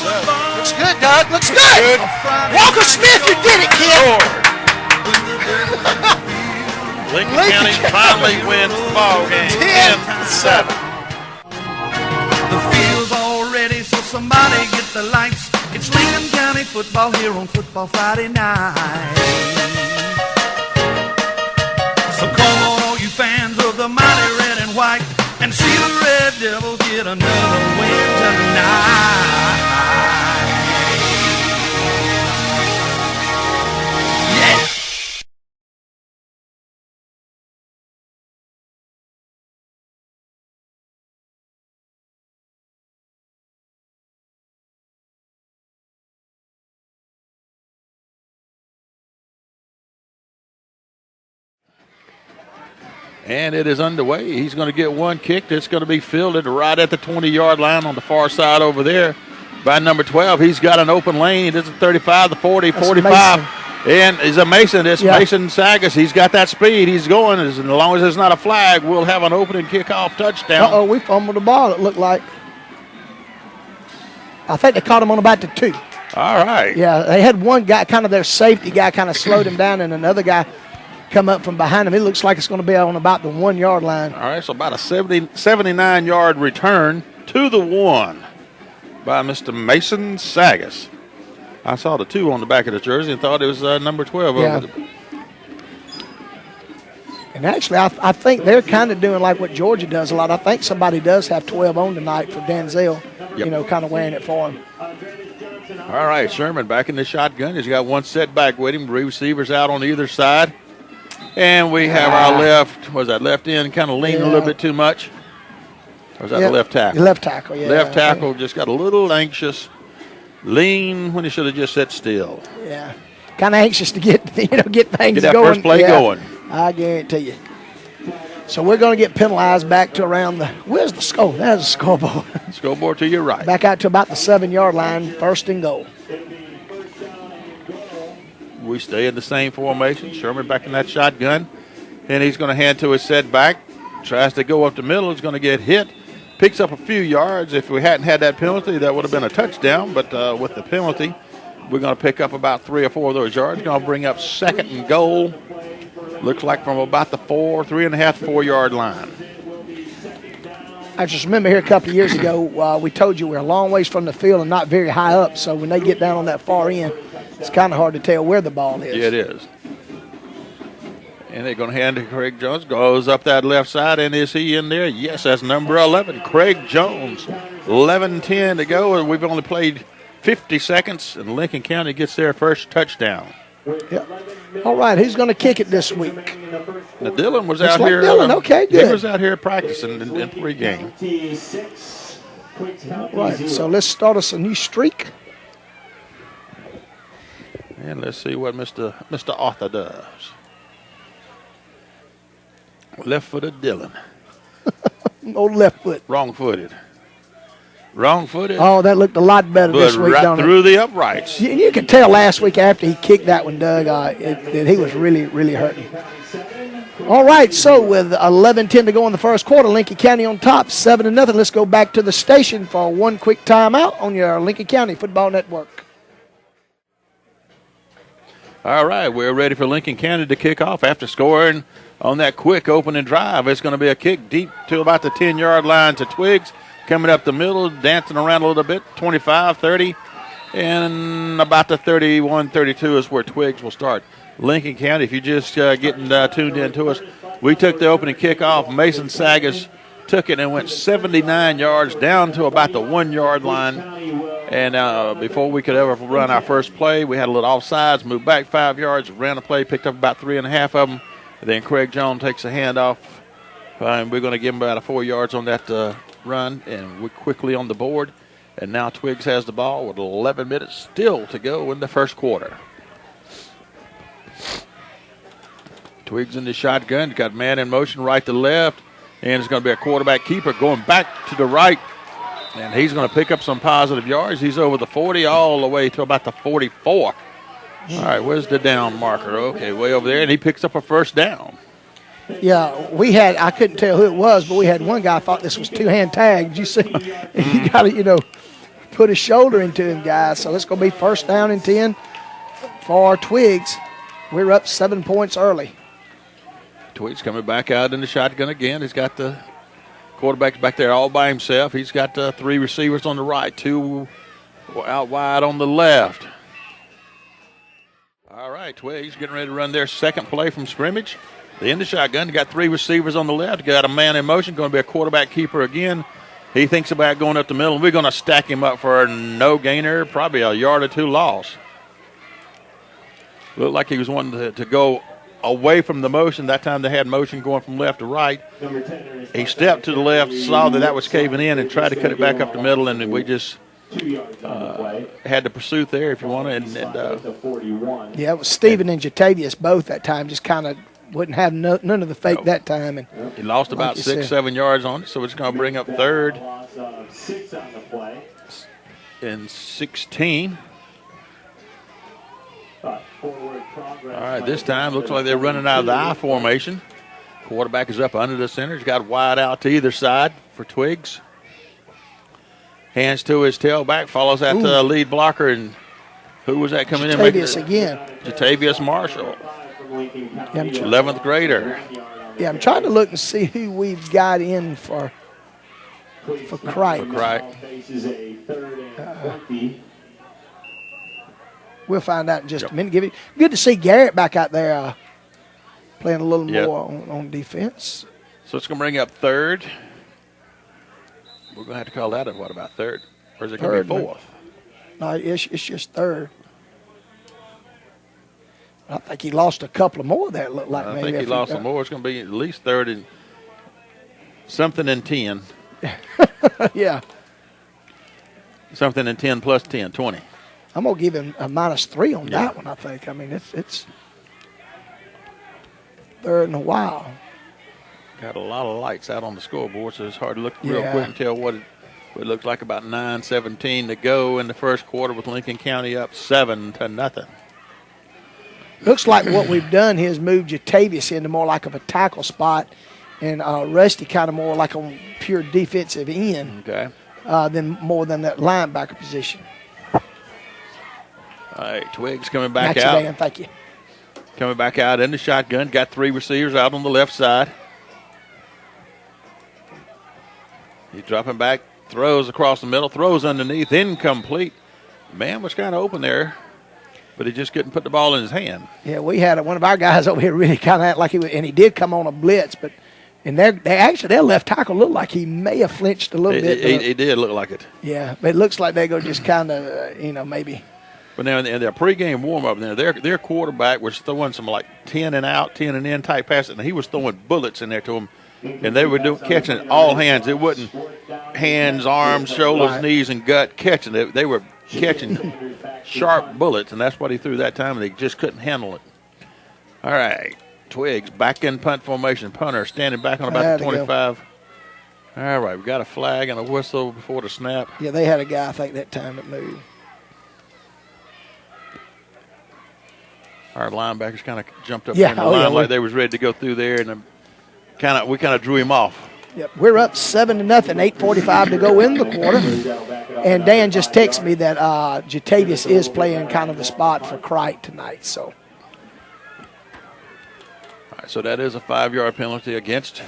Looks good, Doug. Looks good. Walker Smith, you did it, kid. Lincoln County finally wins the ball game. 10-7. The field's all ready, so somebody get the lights. It's Lincoln County football here on Football Friday night. So come on, all you fans of the mighty red and white, and see the Red Devils get another win tonight. Yeah! And it is underway. He's going to get one kicked. It's going to be fielded right at the 20-yard line on the far side over there by number 12. He's got an open lane. It is the 35, the 40, That's 45. Mason. And is a Mason. It's Mason Sagas. He's got that speed. He's going. As long as there's not a flag, we'll have an opening kickoff touchdown. Uh-oh, we fumbled the ball, it looked like. I think they caught him on about the 2. All right. Yeah, they had one guy, kind of their safety guy, kind of slowed him down, and another guy come up from behind him. It looks like it's going to be on about the 1-yard line. All right, so about a 79-yard return to the 1 by Mr. Mason Sagas. I saw the 2 on the back of the jersey and thought it was number 12. Yeah. And actually, I think they're kind of doing like what Georgia does a lot. I think somebody does have 12 on tonight for Denzel, kind of wearing it for him. All right, Sherman back in the shotgun. He's got one setback with him. Receivers out on either side. And we have our left end kind of leaning a little bit too much? Or was that the left tackle? The left tackle, yeah. Left tackle just got a little anxious. Lean when he should have just sat still. Yeah. Kind of anxious to get things going. Get that first play going. I guarantee you. So we're going to get penalized back to around where's the score? There's the scoreboard. Scoreboard to your right. Back out to about the 7-yard line, first and goal. We stay in the same formation. Sherman back in that shotgun. And he's going to hand to his setback. Tries to go up the middle. He's going to get hit. Picks up a few yards. If we hadn't had that penalty, that would have been a touchdown. But with the penalty, we're going to pick up about 3 or 4 of those yards. Going to bring up second and goal. Looks like from about the 3.5 to 4 yard line. I just remember here a couple of years ago, we told you we're a long ways from the field and not very high up. So when they get down on that far end, it's kind of hard to tell where the ball is. Yeah, it is. And they're going to hand it to Craig Jones. Goes up that left side, and is he in there? Yes, that's number 11, Craig Jones. 11-10 to go, and we've only played 50 seconds, and Lincoln County gets their first touchdown. Yeah. All right, who's going to kick it this week? Now, Dylan was out here. Dylan, okay, good. He was out here practicing in pregame. All right, so let's start us a new streak. And let's see what Mr. Arthur does. Left-footed Dylan. No left foot. Wrong-footed. Wrong-footed. Oh, that looked a lot better this week, right don't it? through the uprights. You could tell last week after he kicked that one, Doug, that he was really, really hurting. All right, so with 11-10 to go in the first quarter, Lincoln County on top, 7-0. Let's go back to the station for one quick timeout on your Lincoln County Football Network. All right, we're ready for Lincoln County to kick off after scoring on that quick opening drive. It's going to be a kick deep to about the 10-yard line to Twiggs. Coming up the middle, dancing around a little bit, 25, 30, and about the 31, 32 is where Twiggs will start. Lincoln County, if you're just getting tuned in to us, we took the opening kickoff. Mason Sagas took it and went 79 yards down to about the 1 yard line. And before we could ever run our first play, we had a little offsides, moved back 5 yards, ran a play, picked up about 3.5 of them. And then Craig Jones takes a handoff. And we're going to give him about 4 yards on that run, and we're quickly on the board. And now Twiggs has the ball with 11 minutes still to go in the first quarter. Twiggs in the shotgun, got man in motion right to left, and it's going to be a quarterback keeper going back to the right, and he's going to pick up some positive yards. He's over the 40 all the way to about the 44. All right, where's the down marker? Okay, way over there, and he picks up a first down. Yeah, we had, I couldn't tell who it was, but we had one guy thought this was two-hand tag. Did you see? He got it, put a shoulder into him, guys. So it's going to be first down and 10 for Twiggs. We're up 7 points early. Twiggs coming back out in the shotgun again. He's got the quarterback back there all by himself. He's got 3 receivers on the right, 2 out wide on the left. All right, Twiggs getting ready to run their second play from scrimmage. They in the shotgun. Got 3 receivers on the left. Got a man in motion. Going to be a quarterback keeper again. He thinks about going up the middle, and we're going to stack him up for a no gainer, probably a yard or 2 loss. Looked like he was wanting to go away from the motion. That time they had motion going from left to right. He stepped to the left, saw that was caving in, and tried to cut it back up the middle, and we just had the pursuit there, if you want to. Yeah, it was Steven and Jatavius both that time, just kind of wouldn't have none of the fake that time. And he lost about 6-7 yards on it, so it's going to bring up third and 16. All right, this time looks like they're running out of the I formation. Quarterback is up under the center. He's got wide out to either side for Twiggs. Hands to his tailback, follows that lead blocker, and who was that coming Jatavius in? Again. Jatavius Marshall, 11th grader. Yeah, I'm trying to look and see who we've got in for Crichton. We'll find out in just a minute. Good to see Garrett back out there playing a little more on defense. So it's going to bring up third. We're going to have to call that what about third? Or is it going to be fourth? No, it's just third. I think he lost a couple of more there, it looked like. I think he lost some more. It's going to be at least third and something in 10. Yeah. Something in 10 plus 10, 20. I'm going to give him a -3 on that one, I think. I mean, it's third in a while. Got a lot of lights out on the scoreboard, so it's hard to look real quick and tell what it looks like. About 9:17 to go in the first quarter with Lincoln County up 7-0. Looks like what we've done here is moved Jatavius into more like of a tackle spot, and Rusty kind of more like on pure defensive end more than that linebacker position. All right, Twiggs coming back out. Dan, thank you. Coming back out in the shotgun. Got 3 receivers out on the left side. He's dropping back, throws across the middle, throws underneath, incomplete. Man was kind of open there, but he just couldn't put the ball in his hand. Yeah, we had one of our guys over here really kind of act like and he did come on a blitz, but their left tackle looked like he may have flinched a little bit. He did look like it. Yeah, but it looks like they're going to just kind of, maybe. But now in their pregame warm-up, their quarterback was throwing some like 10 and out, 10 and in type passes, and he was throwing bullets in there to him. And they were catching it all hands. It wasn't hands, arms, shoulders, knees, and gut catching it. They were catching sharp bullets, and that's what he threw that time, and they just couldn't handle it. All right, Twiggs back in punt formation. Punter standing back on about the 25. All right, we got a flag and a whistle before the snap. Yeah, they had a guy, I think, that time that moved. Our linebackers kind of jumped up in the line like they was ready to go through there, and we kind of drew him off. Yep, we're up 7-0, 8:45 to go in the quarter. And Dan just texted me that Jatavius is playing kind of the spot for Crichton tonight. So. All right, so that is a 5-yard penalty against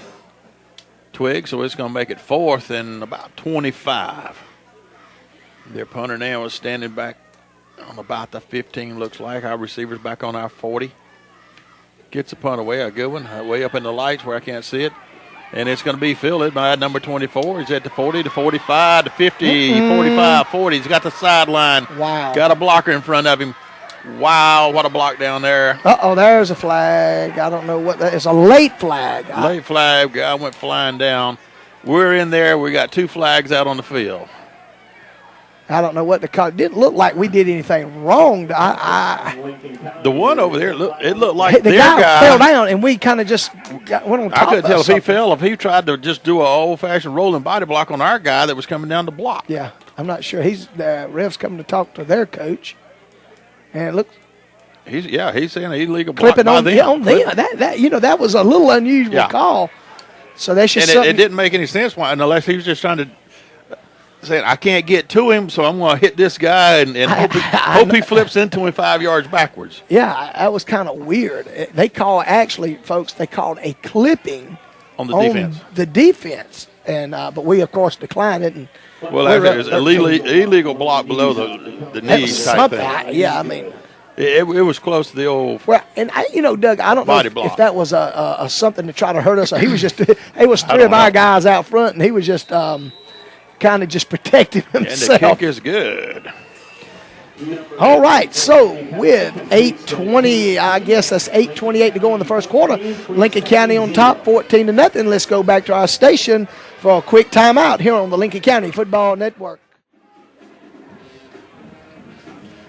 Twiggs, so it's going to make it 4th and about 25. Their punter now is standing back on about the 15, looks like. Our receiver's back on our 40. Gets the punt away, a good one, way up in the lights where I can't see it. And it's going to be fielded by number 24. He's at the 40, to 45, to 50, 45, 40. He's got the sideline. Wow. Got a blocker in front of him. Wow, what a block down there. Uh-oh, there's a flag. I don't know what that is. A late flag. Late flag. Guy went flying down. We're in there. We got 2 flags out on the field. I don't know what to call it. Didn't look like we did anything wrong. The one over there, it looked like the their guy fell down, and we kind of just went on top. I couldn't tell if he fell, if he tried to just do an old-fashioned rolling body block on our guy that was coming down the block. Yeah, I'm not sure. The ref's coming to talk to their coach, and it looks. He's saying an illegal block clipping on them. That was a little unusual call. So they should. And it didn't make any sense unless he was just trying to saying, I can't get to him, so I'm going to hit this guy and hope he flips into him 5 yards backwards. Yeah, that was kind of weird. They called a clipping On the defense. And but we, of course, declined it. And well, it was illegal block below the knees type thing. Yeah, I mean. It was close to the old. Well, and Doug, I don't know if that was a something to try to hurt us. Or he was just. It was three of our guys out front, and he was just kind of just protecting himself. And the kick is good. All right, so with 8:20, I guess that's 8:28 to go in the first quarter. Lincoln County on top, 14-0. Let's go back to our station for a quick timeout here on the Lincoln County Football Network.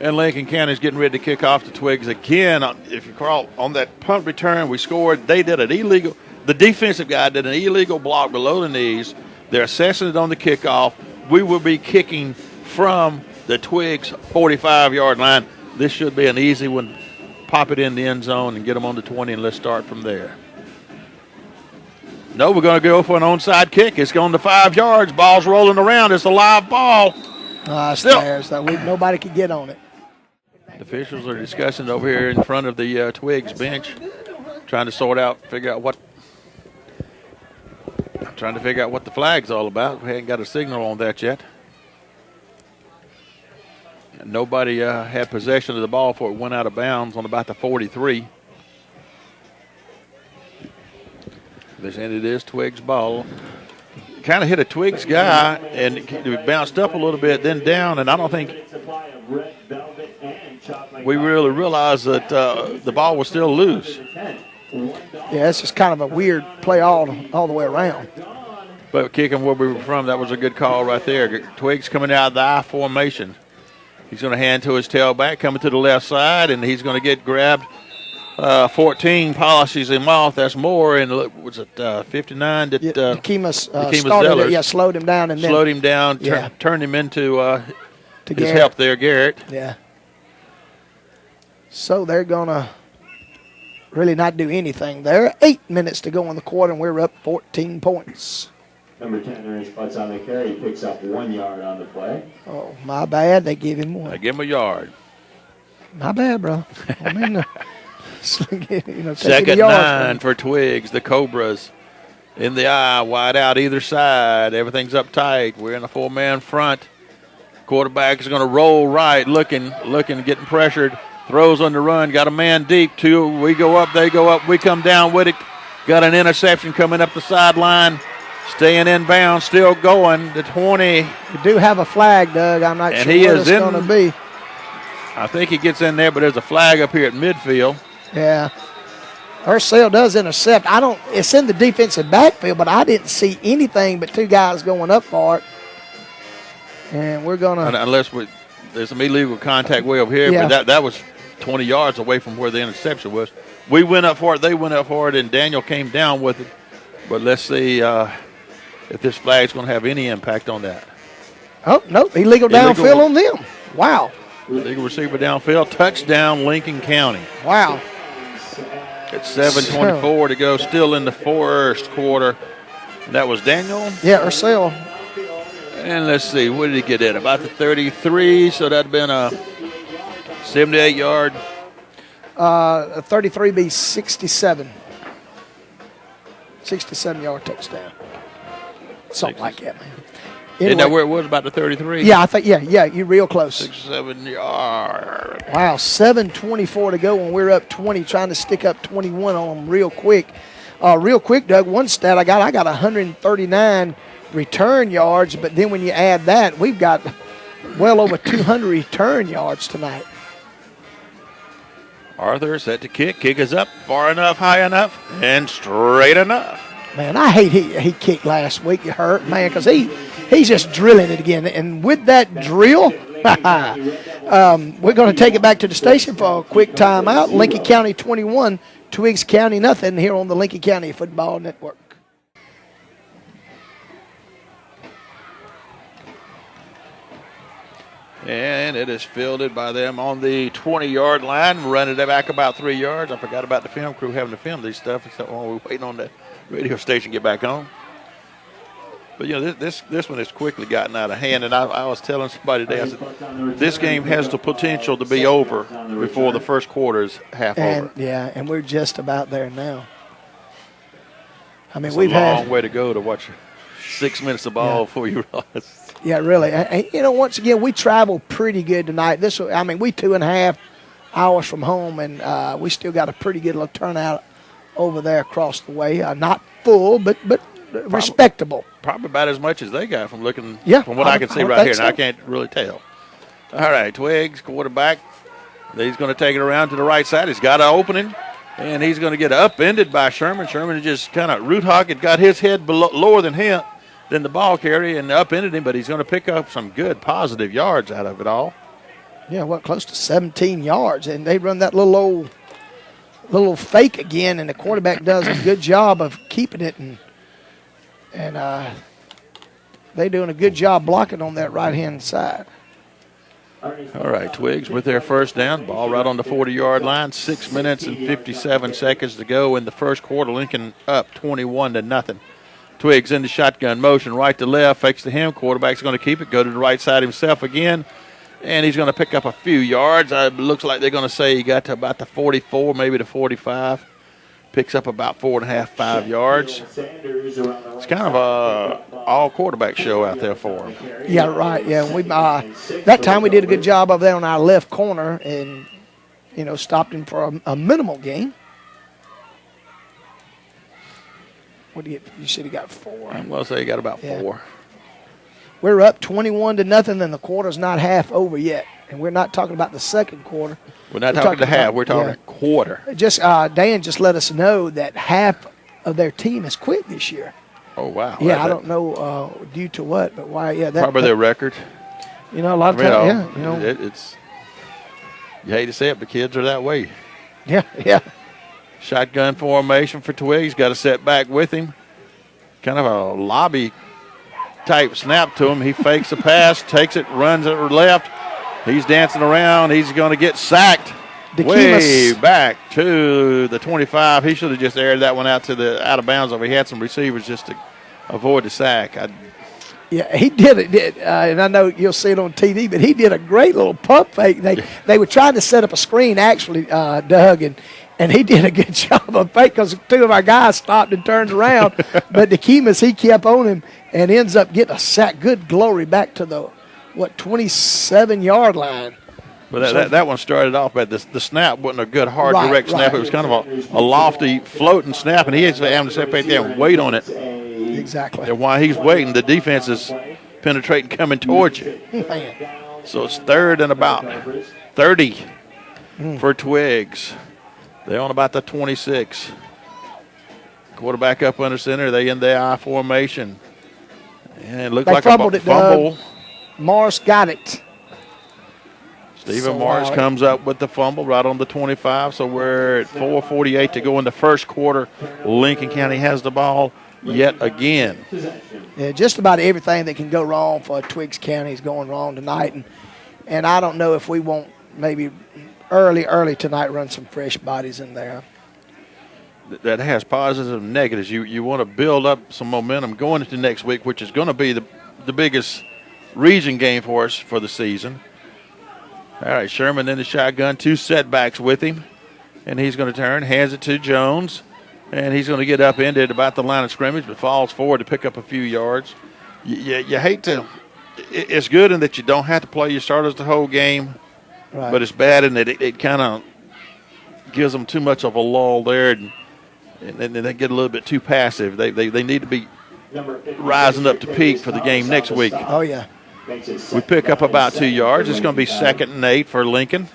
And Lincoln County's getting ready to kick off the Twiggs again. If you recall, on that punt return we scored, they did an illegal. The defensive guy did an illegal block below the knees. They're assessing it on the kickoff. We will be kicking from the Twiggs 45-yard line. This should be an easy one. Pop it in the end zone and get them on the 20, and let's start from there. No, we're going to go for an onside kick. It's going to 5 yards. Ball's rolling around. It's a live ball. Nobody could get on it. The officials are discussing over here in front of the Twiggs bench, trying to figure out what the flag's all about. We haven't got a signal on that yet. And nobody had possession of the ball before it went out of bounds on about the 43. It is Twiggs' ball. Kind of hit a Twiggs guy, and it bounced up a little bit, then down, and I don't think we really realized that the ball was still loose. Yeah, it's just kind of a weird play all the way around. But kicking where we were from, that was a good call right there. Twiggs coming out of the I formation. He's going to hand to his tailback, coming to the left side, and he's going to get grabbed. 14 polishes him off. That's more. And was it 59? Kima started it. Yeah, slowed him down turned him into his help there, Garrett. Yeah. So they're gonna really not do anything there. 8 minutes to go in the quarter, and we're up 14 points. Number 10, Ernest Butts on the carry. He picks up 1 yard on the play. Oh, my bad. They give him one. They give him a yard. My bad, bro. I'm in the second 9 for Twiggs. The Cobras in the eye, wide out either side. Everything's up tight. We're in a 4-man front. Quarterback is going to roll right, looking, getting pressured. Throws on the run. Got a man deep. 2. We go up. They go up. We come down with it. Got an interception coming up the sideline. Staying in bounds. Still going. The 20. You do have a flag, Doug. I'm not sure what it's going to be. I think he gets in there, but there's a flag up here at midfield. Yeah. Ursel does intercept. It's in the defensive backfield, but I didn't see anything but 2 guys going up for it. And we're going to. Unless there's some illegal contact way over here, but that was 20 yards away from where the interception was. We went up for it, they went up for it, and Daniel came down with it. But let's see if this flag's going to have any impact on that. Oh, no, illegal downfield on them. Wow. Illegal receiver downfield, touchdown Lincoln County. Wow. It's 7:24 to go, still in the first quarter. That was Daniel? Yeah, Ursel. And let's see, what did he get in? About the 33, so that'd been a 78-yard. 33 be 67. 67-yard touchdown. Something like that, man. Anyway, isn't that where it was, about the 33? Yeah, I think, you're real close. 6-7 yards. Wow, 7:24 to go when we're up 20, trying to stick up 21 on them real quick. Doug, one stat I got 139 return yards, but then when you add that, we've got well over 200 return yards tonight. Arthur set to kick. Kick is up, far enough, high enough, and straight enough. Man, I hate he kicked last week. It hurt, man, because he's just drilling it again. And with that drill, we're going to take it back to the station for a quick timeout. Lincoln County 21, Twiggs County nothing here on the Lincoln County Football Network. And it is fielded by them on the 20-yard line, running it back about 3 yards. I forgot about the film crew having to film these stuff, except while we're waiting on the radio station to get back on. But, this one has quickly gotten out of hand, and I was telling somebody today, I said, this game has the potential to be over before the first quarter is half over. Yeah, and we're just about there now. I mean, It's we've a long had way to go to watch 6 minutes of ball before you realize. Yeah, really. And, once again, we traveled pretty good tonight. We 2.5 hours from home, and we still got a pretty good little turnout over there across the way. Not full, but respectable. Probably about as much as they got from looking, from what I I can see would right think here, so. and I can't really tell. All right, Twiggs, quarterback. He's going to take it around to the right side. He's got an opening, and he's going to get upended by Sherman. Sherman just kind of root hog and got his head lower than the ball carrier and upended him, but he's going to pick up some good positive yards out of it all. Yeah, close to 17 yards, and they run that little fake again, and the quarterback does a good job of keeping it, and they're doing a good job blocking on that right-hand side. All right, Twiggs with their first down. Ball right on the 40-yard line. 6 minutes and 57 seconds to go in the first quarter. Lincoln up 21-0. Twiggs in the shotgun motion, right to left, fakes to him. Quarterback's going to keep it, go to the right side himself again, and he's going to pick up a few yards. It looks like they're going to say he got to about the 44, maybe the 45. Picks up about 4.5, 5 yards. It's kind of a all-quarterback show out there for him. Yeah, right. Yeah, we that time we did a good job of that on our left corner, and stopped him for a minimal gain. What do you said he got 4? I'm going to say he got about 4. We're up 21-0, and the quarter's not half over yet. And we're not talking about the second quarter. We're not talking to half. We're talking quarter. Dan just let us know that half of their team has quit this year. Oh, wow. Yeah, I don't know due to what, but why. Yeah, probably their record. A lot of times, It's, you hate to say it, but kids are that way. Yeah. Shotgun formation for Twiggs. Got to set back with him. Kind of a lobby-type snap to him. He fakes a pass, takes it, runs it left. He's dancing around. He's going to get sacked way back to the 25. He should have just aired that one out of bounds over. He had some receivers just to avoid the sack. Yeah, he did it, and I know you'll see it on TV, but he did a great little pump fake. They were trying to set up a screen, actually, Doug, and he did a good job of fake because 2 of our guys stopped and turned around. But Dekimas, he kept on him and ends up getting a sack. Good glory back to the 27-yard line. Well, that one started off, but the snap wasn't a good, hard, direct snap. It was kind of a lofty, floating snap, and he has to have to sit back there and wait on it. Exactly. And while he's waiting, the defense is penetrating, coming towards you. So it's 3rd and about 30 for Twiggs. They're on about the 26. Quarterback up under center. They in the I formation. And it looked like a fumble. Morris got it. Stephen Morris comes up with the fumble right on the 25. So we're at 4:48 to go in the first quarter. Lincoln County has the ball yet again. Yeah, just about everything that can go wrong for Twiggs County is going wrong tonight. And I don't know if we won't maybe early tonight run some fresh bodies in there. That has positives and negatives. You want to build up some momentum going into next week, which is going to be the biggest region game for us for the season. All right, Sherman in the shotgun, 2 setbacks with him, and he's going to turn, hands it to Jones, and he's going to get upended about the line of scrimmage, but falls forward to pick up a few yards. You hate to – it's good in that you don't have to play your starters the whole game, right. But it's bad in that it kind of gives them too much of a lull there, and they get a little bit too passive. They need to be rising up to peak for the game next week. Oh, yeah. We pick up about 2 yards. It's going to be 2nd and 8 for Lincoln.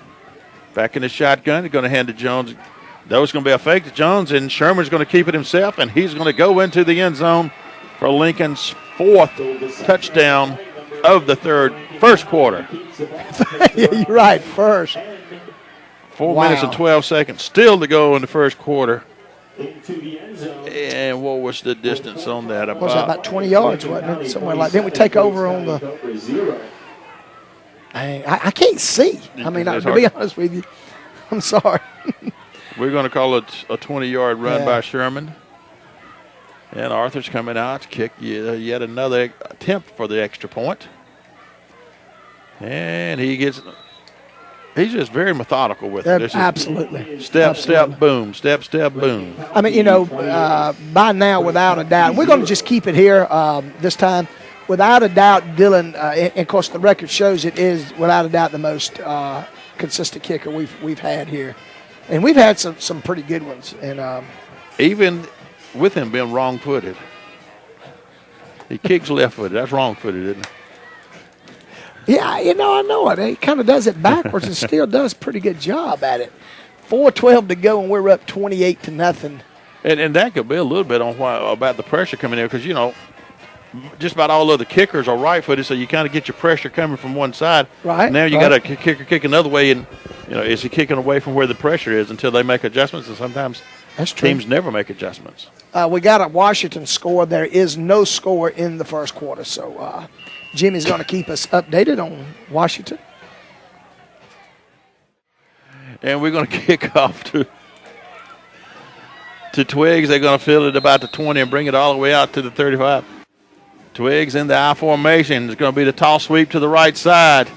Back in the shotgun. They're going to hand to Jones. That was going to be a fake to Jones, and Sherman's going to keep it himself, and he's going to go into the end zone for Lincoln's 4th touchdown of the first quarter. Yeah, you're right, first. 4 minutes and 12 seconds still to go in the first quarter. And what was the distance on that? About 20 yards, wasn't it? Somewhere like that. Didn't we take over on the – I can't see. I mean, to be honest with you, I'm sorry. We're going to call it a 20-yard run by Sherman. And Arthur's coming out to kick yet another attempt for the extra point. And he's just very methodical with it. This Absolutely. Step, step, boom. Step, step, boom. I mean, by now, without a doubt, we're going to just keep it here this time. Without a doubt, Dylan, and of course the record shows it is without a doubt the most consistent kicker we've had here. And we've had some pretty good ones. And even with him being wrong-footed. He kicks left-footed. That's wrong-footed, isn't it? Yeah, I know it. He kind of does it backwards and still does a pretty good job at it. 4:12 to go, and we're up 28-0. And that could be a little bit on about the pressure coming in because, just about all of the kickers are right-footed, so you kind of get your pressure coming from one side. Right. Now you got a kicker kick another way, and, is he kicking away from where the pressure is until they make adjustments? And sometimes that's true. Teams never make adjustments. We got a Washington score. There is no score in the first quarter, so Jimmy's going to keep us updated on Washington. And we're going to kick off to Twiggs. They're going to field it about the 20 and bring it all the way out to the 35. Twiggs in the I formation. It's going to be the toss sweep to the right side.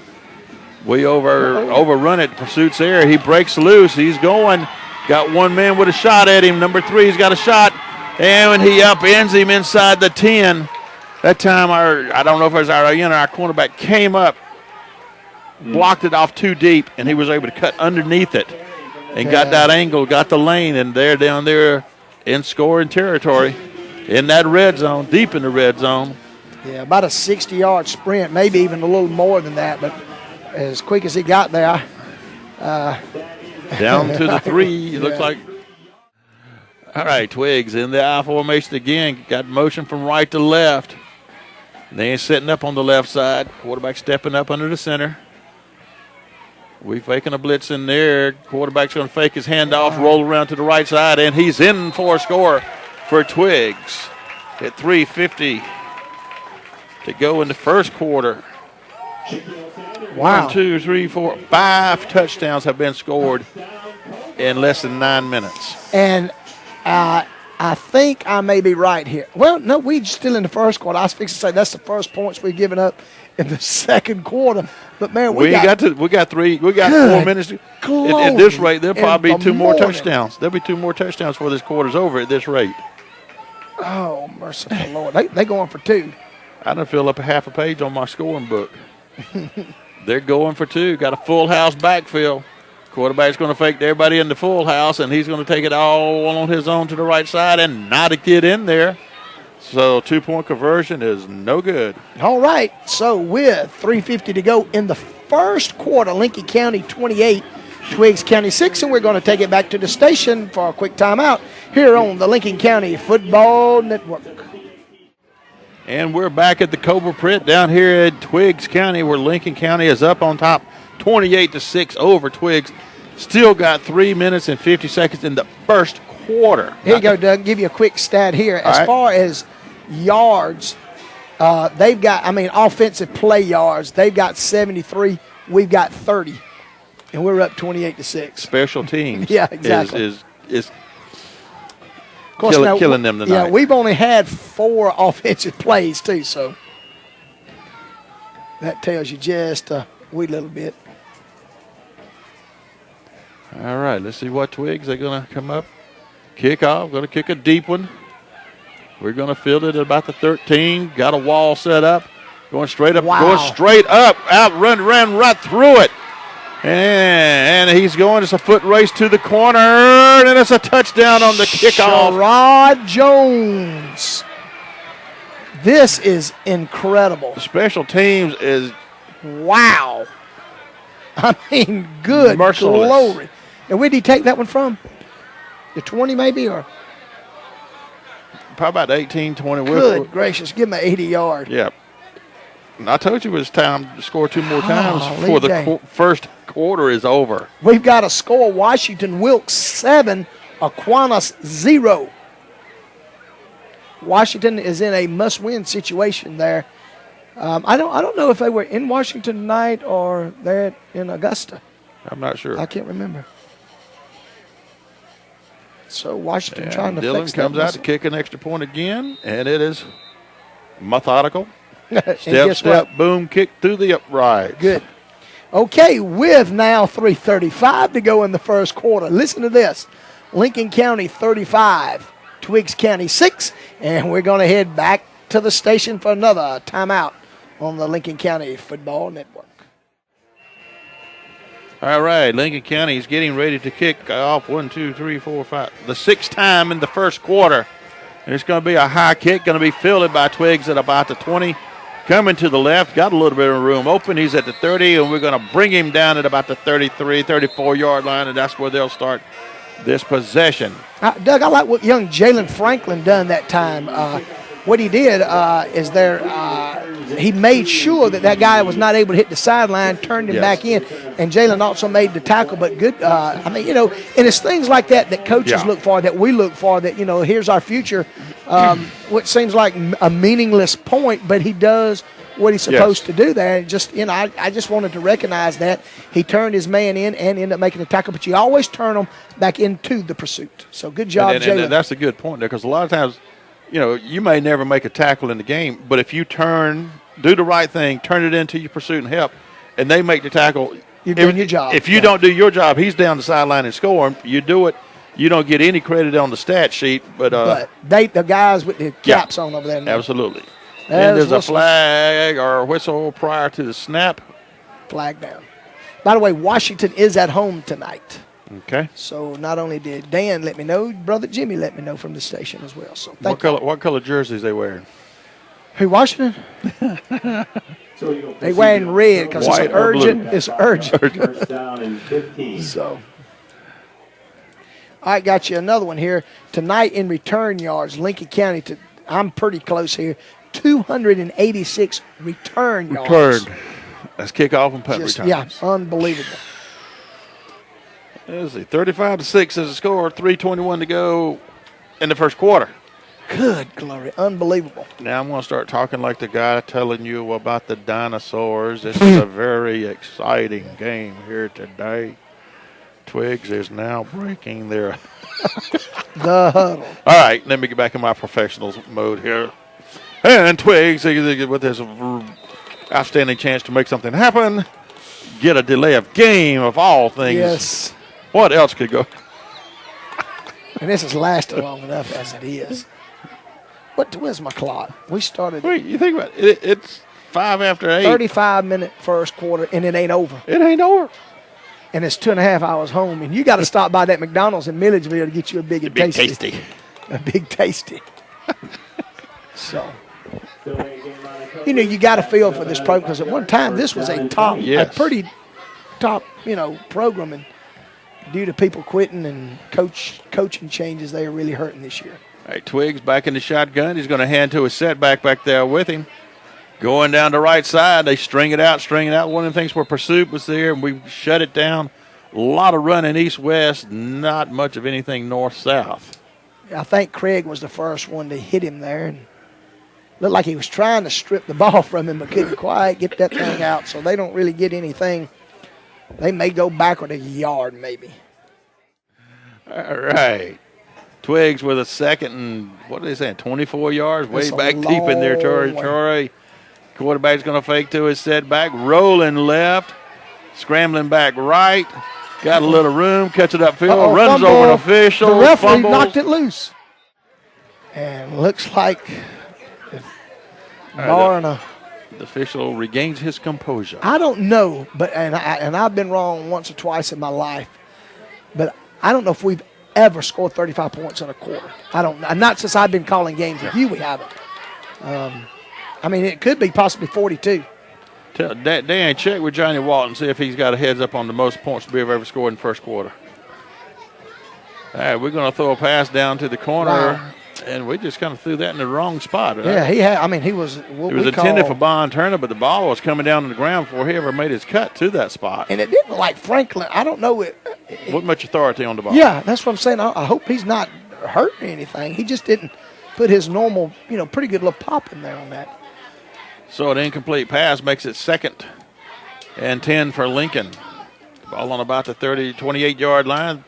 We overrun it. Pursuit's there. He breaks loose. He's going. Got one man with a shot at him. Number 3's got a shot. And when he upends him inside the 10. That time, I don't know if it was our cornerback came up, blocked it off too deep, and he was able to cut underneath it and got that angle, got the lane, and they're down there in scoring territory in that red zone, deep in the red zone. Yeah, about a 60-yard sprint, maybe even a little more than that, but as quick as he got there. Down to the 3, it looks like. All right, Twiggs in the I formation again. Got motion from right to left. They setting up on the left side. Quarterback stepping up under the center. We faking a blitz in there. Quarterback's going to fake his handoff, roll around to the right side, and he's in for a score for Twiggs at 3:50 to go in the first quarter. Wow. 1, 2, 3, 4, 5 touchdowns have been scored in less than 9 minutes. And I think I may be right here. Well, no, we're still in the first quarter. I was fixing to say that's the first points we've given up in the second quarter. But man, we got 4 minutes. At this rate, there'll probably be 2 more touchdowns. There'll be 2 more touchdowns before this quarter's over at this rate. Oh, merciful Lord. They going for 2. I done fill up a half a page on my scoring book. They're going for 2. Got a full house backfield. Quarterback's going to fake everybody in the full house, and he's going to take it all on his own to the right side and not a kid in there. So 2-point conversion is no good. All right. So with 3:50 to go in the first quarter, Lincoln County 28, Twiggs County 6, and we're going to take it back to the station for a quick timeout here on the Lincoln County Football Network. And we're back at the Cobra Pit down here at Twiggs County, where Lincoln County is up on top 28-6 over Twiggs. Still got 3 minutes and 50 seconds in the first quarter. Here you go, Doug. Give you a quick stat here. As far as yards, they've got, offensive play yards, they've got 73. We've got 30. And we're up 28-6. Special teams yeah, exactly. is of course, killing them tonight. Yeah, we've only had 4 offensive plays, too, so that tells you just a wee little bit. All right, let's see what Twiggs are going to come up. Kick off, going to kick a deep one. We're going to field it at about the 13. Got a wall set up. Going straight up, run right through it. And he's going. It's a foot race to the corner, and it's a touchdown on the kickoff. Sherrod Jones. This is incredible. The special teams is wow. Good merciless. Glory. And where did he take that one from? The 20 maybe, or? Probably about 18, 20. Good gracious. Give him an 80-yard. Yeah. And I told you it was time to score 2 more times before the first quarter is over. We've got a score. Washington Wilkes 7, Aquinas 0. Washington is in a must-win situation there. I don't know if they were in Washington tonight or they're in Augusta. I'm not sure. I can't remember. So Washington And trying to Dillon fix comes that out to kick an extra point again, and it is methodical. And Step, guess what? boom, kick through the upright. Good. Okay, with now 3:35 to go in the first quarter. Listen to this. Lincoln County 35, Twiggs County 6, and we're going to head back to the station for another timeout on the Lincoln County Football Network. All right, Lincoln County is getting ready to kick off 1, 2, 3, 4, 5. The sixth time in the first quarter. And it's going to be a high kick, going to be fielded by Twiggs at about the 20. Coming to the left, got a little bit of room open. He's at the 30, and we're going to bring him down at about the 33, 34-yard line, and that's where they'll start this possession. Doug, I like what young Jalen Franklin done that time. What he did is he made sure that guy was not able to hit the sideline, turned him back in, and Jalen also made the tackle. But good, and it's things like that coaches look for, that we look for, that, here's our future. What seems like a meaningless point, but he does what he's supposed to do there. And just, I just wanted to recognize that. He turned his man in and ended up making a tackle, but you always turn them back into the pursuit. So good job, Jalen. And that's a good point there, because a lot of times, you may never make a tackle in the game, but if you do the right thing, turn it into your pursuit and help, and they make the tackle, you're doing your job. If you don't do your job, he's down the sideline and scoring. You do it, you don't get any credit on the stat sheet. But the guys with the caps on over there. Now. Absolutely. And there's a flag or whistle prior to the snap. Flag down. By the way, Washington is at home tonight. Okay. So not only did Dan let me know, Brother Jimmy let me know from the station as well. So what color jerseys they wearing? Who, Washington? They wearing red because it's urgent. It's urgent. First down and 15. So, I got you another one here tonight in return yards. Lincoln County I'm pretty close here. 286 return yards. That's kickoff and punt returns. Yeah, unbelievable. Let's see, 35-6 is the score. 3:21 to go in the first quarter. Good glory, unbelievable. Now I'm going to start talking like the guy telling you about the dinosaurs. This is a very exciting game here today. Twiggs is now breaking their the huddle. All right, let me get back in my professionals mode here. And Twiggs, with his outstanding chance to make something happen, get a delay of game of all things. Yes. What else could go? And this has lasted long enough as it is. Where's my clock? We started. Wait, you think about it. It's 5 after 8. 35-minute first quarter, and it ain't over. It ain't over. And it's 2.5 hours home, and you got to stop by that McDonald's in Milledgeville to get you a big and tasty. A big tasty. So, you got to feel for this program, because at one time this was a pretty top, program, and due to people quitting and coaching changes, they are really hurting this year. All right, Twiggs back in the shotgun. He's going to hand to a setback back there with him. Going down the right side, they string it out. One of the things where pursuit was there, and we shut it down. A lot of running east-west, not much of anything north-south. I think Craig was the first one to hit him there, and looked like he was trying to strip the ball from him, but couldn't quite get that thing out. So they don't really get anything. They may go backward a yard, maybe. All right. Twiggs with a second and, what are they saying, 24 yards? Way back deep in their territory. Quarterback's going to fake to his setback. Rolling left. Scrambling back right. Got a little room. Catches it upfield. Runs fumble. over an official. The referee fumbles. knocked it loose. And looks like the official regains his composure. I don't know, and I've been wrong once or twice in my life, but I don't know if we've ever scored 35 points in a quarter. Not since I've been calling games with you, we haven't. It could be possibly 42. Dan, check with Johnny Walton, see if he's got a heads up on the most points to be ever scored in the first quarter. All right, we're going to throw a pass down to the corner. Wow. And we just kind of threw that in the wrong spot. Right? Yeah, he had. He was. It was intended for Bond Turner, but the ball was coming down on the ground before he ever made his cut to that spot. And it didn't look like Franklin. I don't know. Wasn't much authority on the ball. Yeah, that's what I'm saying. I hope he's not hurt or anything. He just didn't put his normal, pretty good little pop in there on that. So an incomplete pass makes it 2nd and 10 for Lincoln. Ball on about the 28-yard line.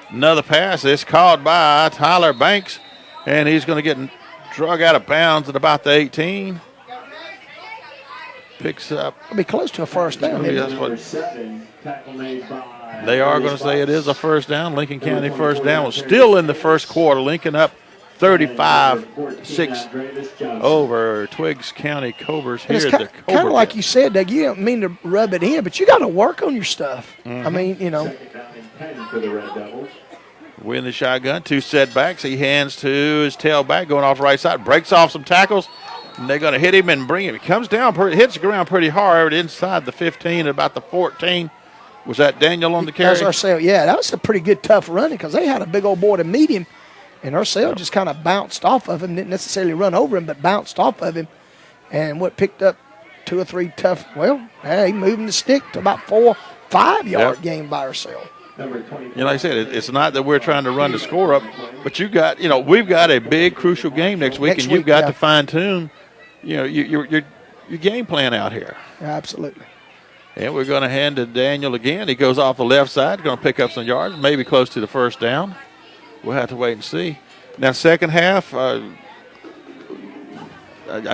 Another pass. It's caught by Tyler Banks, and he's going to get drug out of bounds at about the 18. Picks up. It'll be close to a first down. That's what they are going to say. It is a first down. Lincoln County first down was still in the first quarter. Lincoln up 35-6 over Twiggs County Cobras here It's at the kind Cobra of like Pit. you said, Doug. You don't mean to rub it in, but you got to work on your stuff. I mean, Win the shotgun. 2 setbacks. He hands to his tailback going off right side. Breaks off some tackles. And they're going to hit him and bring him. He comes down, hits the ground pretty hard inside the 15 at about the 14. Was that Daniel on the carry? That's Arcel. Yeah, that was a pretty good tough running because they had a big old boy to meet him. And Arcel just kind of bounced off of him. Didn't necessarily run over him, but bounced off of him. And picked up 2 or 3 tough, he moving the stick to about 4-5 yard game by Arcel. Like I said, it's not that we're trying to run the score up, but we've got a big crucial game next week, and you've got to fine tune, your game plan out here. Absolutely. And we're going to hand to Daniel again. He goes off the left side, going to pick up some yards, maybe close to the first down. We'll have to wait and see. Now, second half, I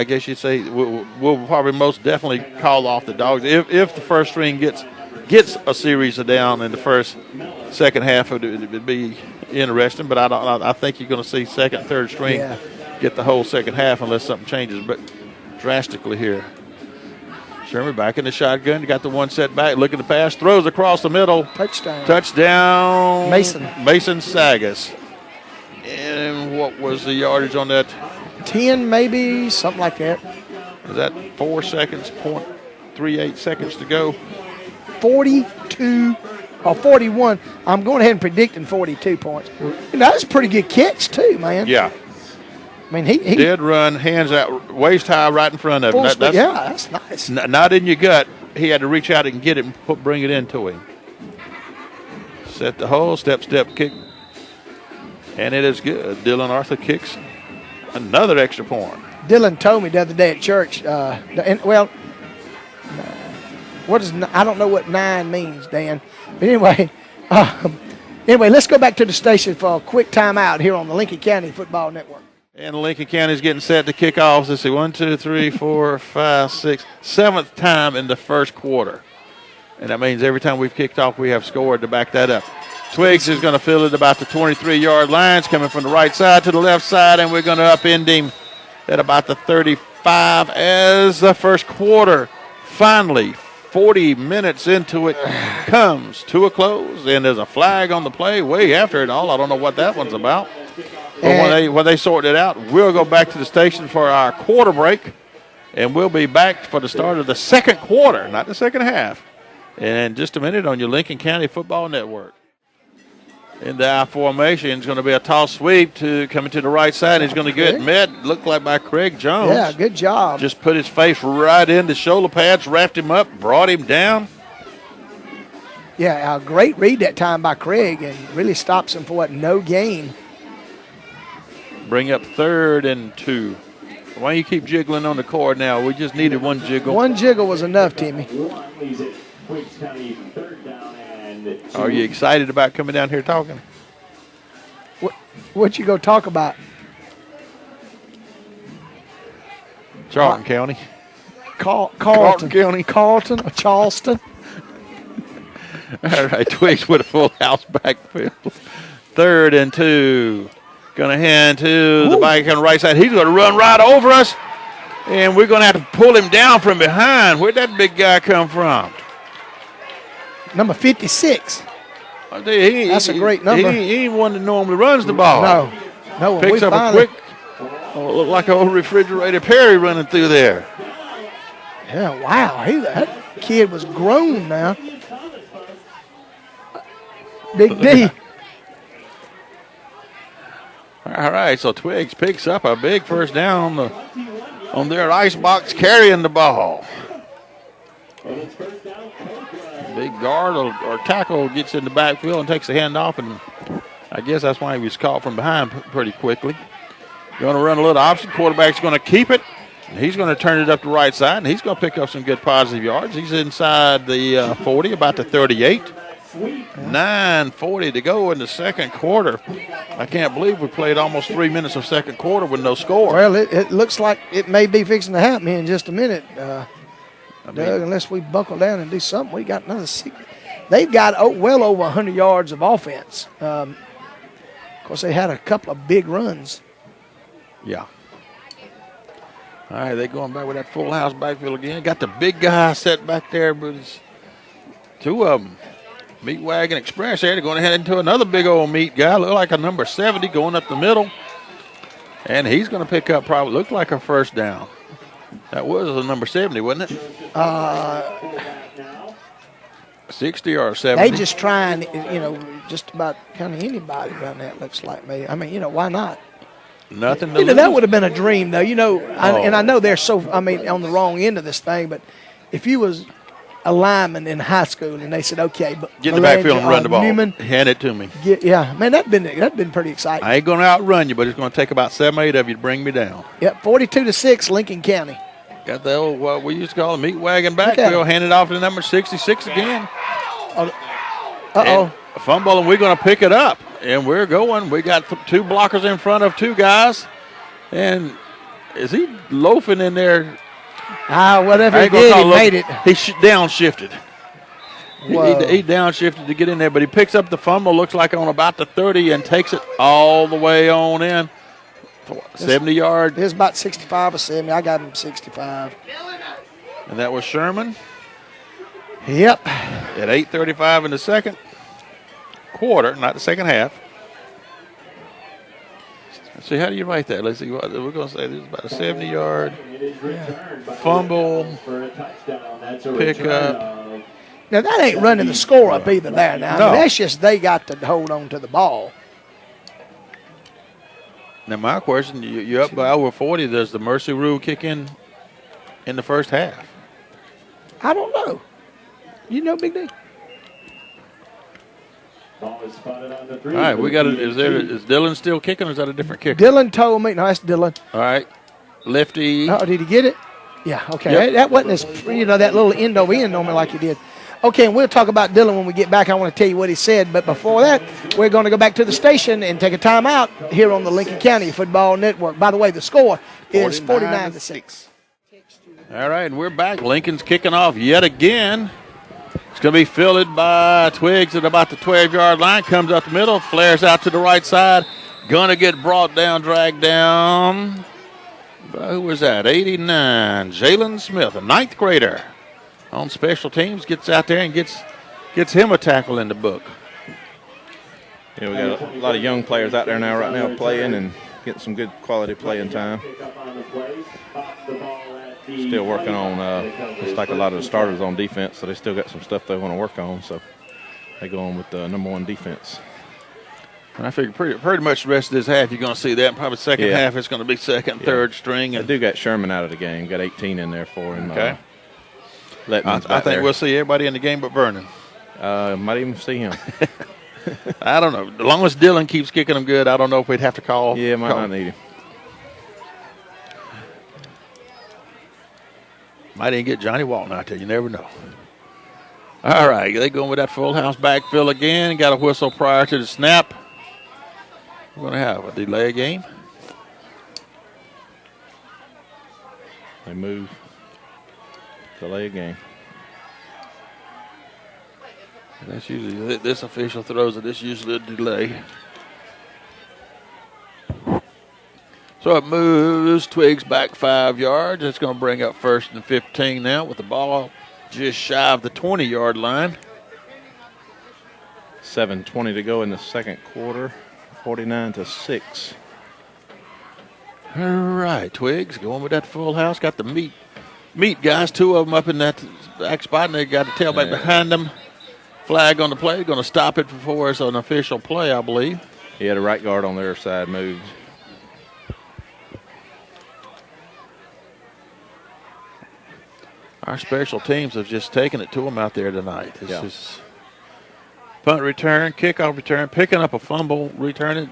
guess you'd say we'll probably most definitely call off the Dogs if the first string gets a series of down in the second half. It'd be interesting, but I think you're going to see second, third string get the whole second half unless something changes, but drastically here. Sherman back in the shotgun. Got the 1 setback. Looking to pass. Throws across the middle. Touchdown. Mason Sagas. And what was the yardage on that? 10 maybe, something like that. Is that 4 seconds, 0.38 seconds to go? 42 or 41. I'm going ahead and predicting 42 points. That's a pretty good catch, too, man. Yeah. I mean, he did run hands out, waist high right in front of him. That's nice. Not in your gut. He had to reach out and get it and bring it into him. Set the hole, step kick. And it is good. Dylan Arthur kicks another extra point. Dylan told me the other day at church, I don't know what 9 means, Dan. But anyway, let's go back to the station for a quick timeout here on the Lincoln County Football Network. And Lincoln County is getting set to kick off. Let's see, 1, 2, 3, 4, 5, 6, 7th time in the first quarter. And that means every time we've kicked off, we have scored to back that up. Twiggs is going to fill it about the 23-yard lines, coming from the right side to the left side, and we're going to upend him at about the 35 as the first quarter finally, 40 minutes into it, comes to a close, and there's a flag on the play way after it all. I don't know what that one's about. But when they sort it out, we'll go back to the station for our quarter break, and we'll be back for the start of the second quarter, not the second half. In just a minute on your Lincoln County Football Network. In the I formation, it's going to be a toss sweep coming to the right side. He's going to get met, looked like by Craig Jones. Yeah, good job. Just put his face right in the shoulder pads, wrapped him up, brought him down. Yeah, a great read that time by Craig, and really stops him for no gain. Bring up 3rd and 2. Why you keep jiggling on the cord now? We just needed one jiggle. One jiggle was enough, Timmy. Are you excited about coming down here talking? What you go talk about? Charlton County. Carlton County. Carlton or Charleston. All right, Twiggs with a full house backfield. 3rd and 2. Going to hand to the back on the right side. He's going to run right over us, and we're going to have to pull him down from behind. Where'd that big guy come from? Number 56. That's a great number. He ain't one that normally runs the ball. No. Picks up a quick, look like an old refrigerator Perry running through there. Yeah, wow. That kid was grown now. Big D. All right, so Twiggs picks up a big first down on their ice box carrying the ball. Big guard or tackle gets in the backfield and takes the handoff, and I guess that's why he was caught from behind pretty quickly. Going to run a little option. Quarterback's going to keep it. He's going to turn it up the right side, and he's going to pick up some good positive yards. He's inside the 40, about the 38. 9:40 to go in the second quarter. I can't believe we played almost 3 minutes of second quarter with no score. Well, it looks like it may be fixing to happen here in just a minute, Doug, unless we buckle down and do something. We got another 6. They've got well over 100 yards of offense. Of course, they had a couple of big runs. Yeah. All right, they're going back with that full house backfield again. Got the big guy set back there, but it's 2 of them. Meat Wagon Express there. They're going to head into another big old meat guy. Look like a number 70 going up the middle. And he's going to pick up probably, looked like a first down. That was a number 70, wasn't it? 60 or 70. They just trying, just about kind of anybody around that looks like me. I mean, why not? Nothing to lose. That would have been a dream, though. And I know they're on the wrong end of this thing, but if you was a lineman in high school and they said, okay, but get in the backfield and run the ball. Newman, hand it to me. Man, that'd been pretty exciting. I ain't going to outrun you, but it's going to take about 7 or 8 of you to bring me down. Yep, 42-6, Lincoln County. Got the old, what we used to call the meat wagon backfield, handed off to number 66 again. Uh-oh. A fumble, and we're going to pick it up. And we're going. We got 2 blockers in front of 2 guys. And is he loafing in there? Whatever he did, he made it. He downshifted. He downshifted to get in there, but he picks up the fumble, looks like on about the 30, and takes it all the way on in. 70 yards. It was about 65 or 70. I got him 65. And that was Sherman. Yep. At 8:35 in the second quarter, not the second half. Let's see, how do you write that? Let's see. We're going to say this is about a 70-yard fumble, pick up. Now, that ain't running the score up either there now. No. I mean, that's just they got to hold on to the ball. Now, my question, you're up by over 40. Does the mercy rule kick in the first half? I don't know. Big D. All right, we got it. Is Dylan still kicking, or is that a different kicker? Dylan told me. No, that's Dylan. All right, lefty. Oh, did he get it? Yeah. Okay. Yep. That wasn't as that little end over end on me like he did. Okay, and we'll talk about Dylan when we get back. I want to tell you what he said, but before that, we're going to go back to the station and take a timeout here on the Lincoln County Football Network. By the way, the score is 49-6. All right, and we're back. Lincoln's kicking off yet again. It's going to be fielded by Twiggs at about the 12-yard line. Comes up the middle, flares out to the right side. Going to get brought down, dragged down. Who was that? 89. Jalen Smith, a 9th grader on special teams. Gets out there and gets him a tackle in the book. Yeah, we got a lot of young players out there right now playing and getting some good quality playing time. Still working on, it's like a lot of the starters on defense, so they still got some stuff they want to work on, so they go on with the number 1 defense. And I figure pretty much the rest of this half you're going to see that. Probably second half it's going to be second, third string. And they do got Sherman out of the game, got 18 in there for him. Okay. I think we'll see everybody in the game but Vernon. Might even see him. I don't know. As long as Dylan keeps kicking them good, I don't know if we'd have to call. Yeah, might not need him. Might even get Johnny Walton out there. You never know. All right, they going with that full house backfield again. Got a whistle prior to the snap. We're going to have a delay game. They move. Delay a game. That's usually, this official throws it. This usually a delay. So it moves Twiggs back 5 yards. It's going to bring up 1st and 15 now with the ball just shy of the 20-yard line. 7:20 to go in the second quarter. 49-6. All right, Twiggs going with that full house. Got the meat guys, 2 of them up in that back spot, and they got the tailback behind them. Flag on the play. Going to stop it before it's an official play, I believe. Yeah, the right guard on their side moved. Our special teams have just taken it to them out there tonight. It's just punt return, kickoff return, picking up a fumble, returning.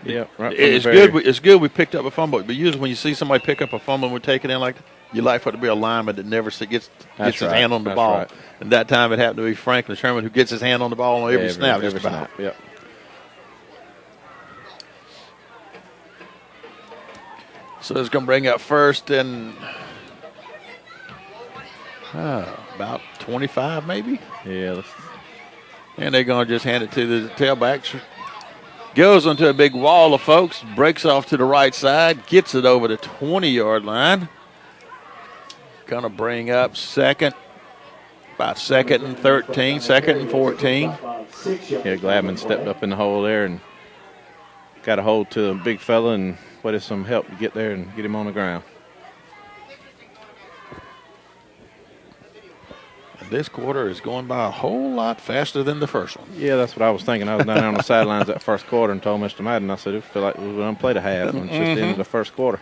Yeah, right. It's good. It's good we picked up a fumble. But usually when you see somebody pick up a fumble and we take it in like that, you like for it to be a lineman that never gets his hand on the ball. Right. And that time it happened to be Franklin Sherman who gets his hand on the ball on every snap. Every snap. Yep. So it's going to bring up first and about 25 maybe. Yeah. And they're going to just hand it to the tailback. Goes onto a big wall of folks, breaks off to the right side, gets it over the 20-yard line. Going to bring up about second and 13, second and 14. Yeah, Gladman stepped up in the hole there and got a hold to a big fella and wanted some help to get there and get him on the ground. This quarter is going by a whole lot faster than the first one. Yeah, that's what I was thinking. I was down there on the sidelines that first quarter and told Mr. Madden, I said, it feel like we were going to play the half, and it's just the end of the first quarter.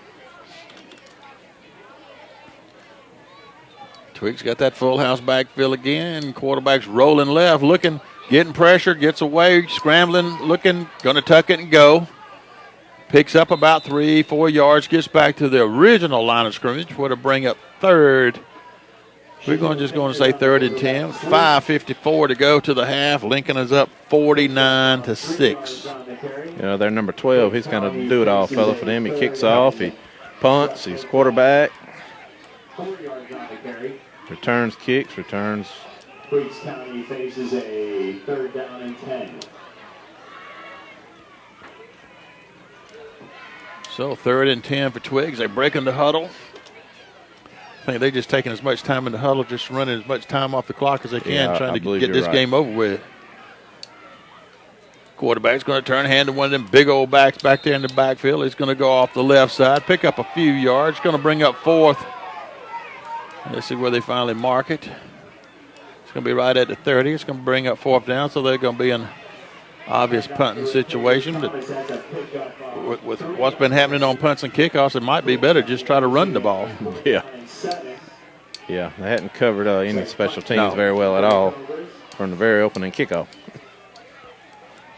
Twiggs got that full house backfield again. Quarterback's rolling left, looking, getting pressure, gets away, scrambling, looking, going to tuck it and go. Picks up about 3-4 yards, gets back to the original line of scrimmage, where to bring up third. We're going to say 3rd and 10. 5:54 to go to the half. Lincoln is up 49-6. You know, their number 12, he's going to do it all, fella, for them. He kicks off, he punts, he's quarterback. Returns kicks, returns. Twiggs County faces a 3rd down and 10. So 3rd and 10 for Twiggs. They break in the huddle. I think they're just taking as much time in the huddle, just running as much time off the clock as they can, trying to get this game over with. Quarterback's going to turn, hand to one of them big old backs back there in the backfield. He's going to go off the left side, pick up a few yards. Going to bring up 4th. Let's see where they finally mark it. It's going to be right at the 30. It's going to bring up 4th down, so they're going to be an obvious punting situation. But with what's been happening on punts and kickoffs, it might be better just try to run the ball. Yeah. Yeah, they hadn't covered any special teams very well at all from the very opening kickoff.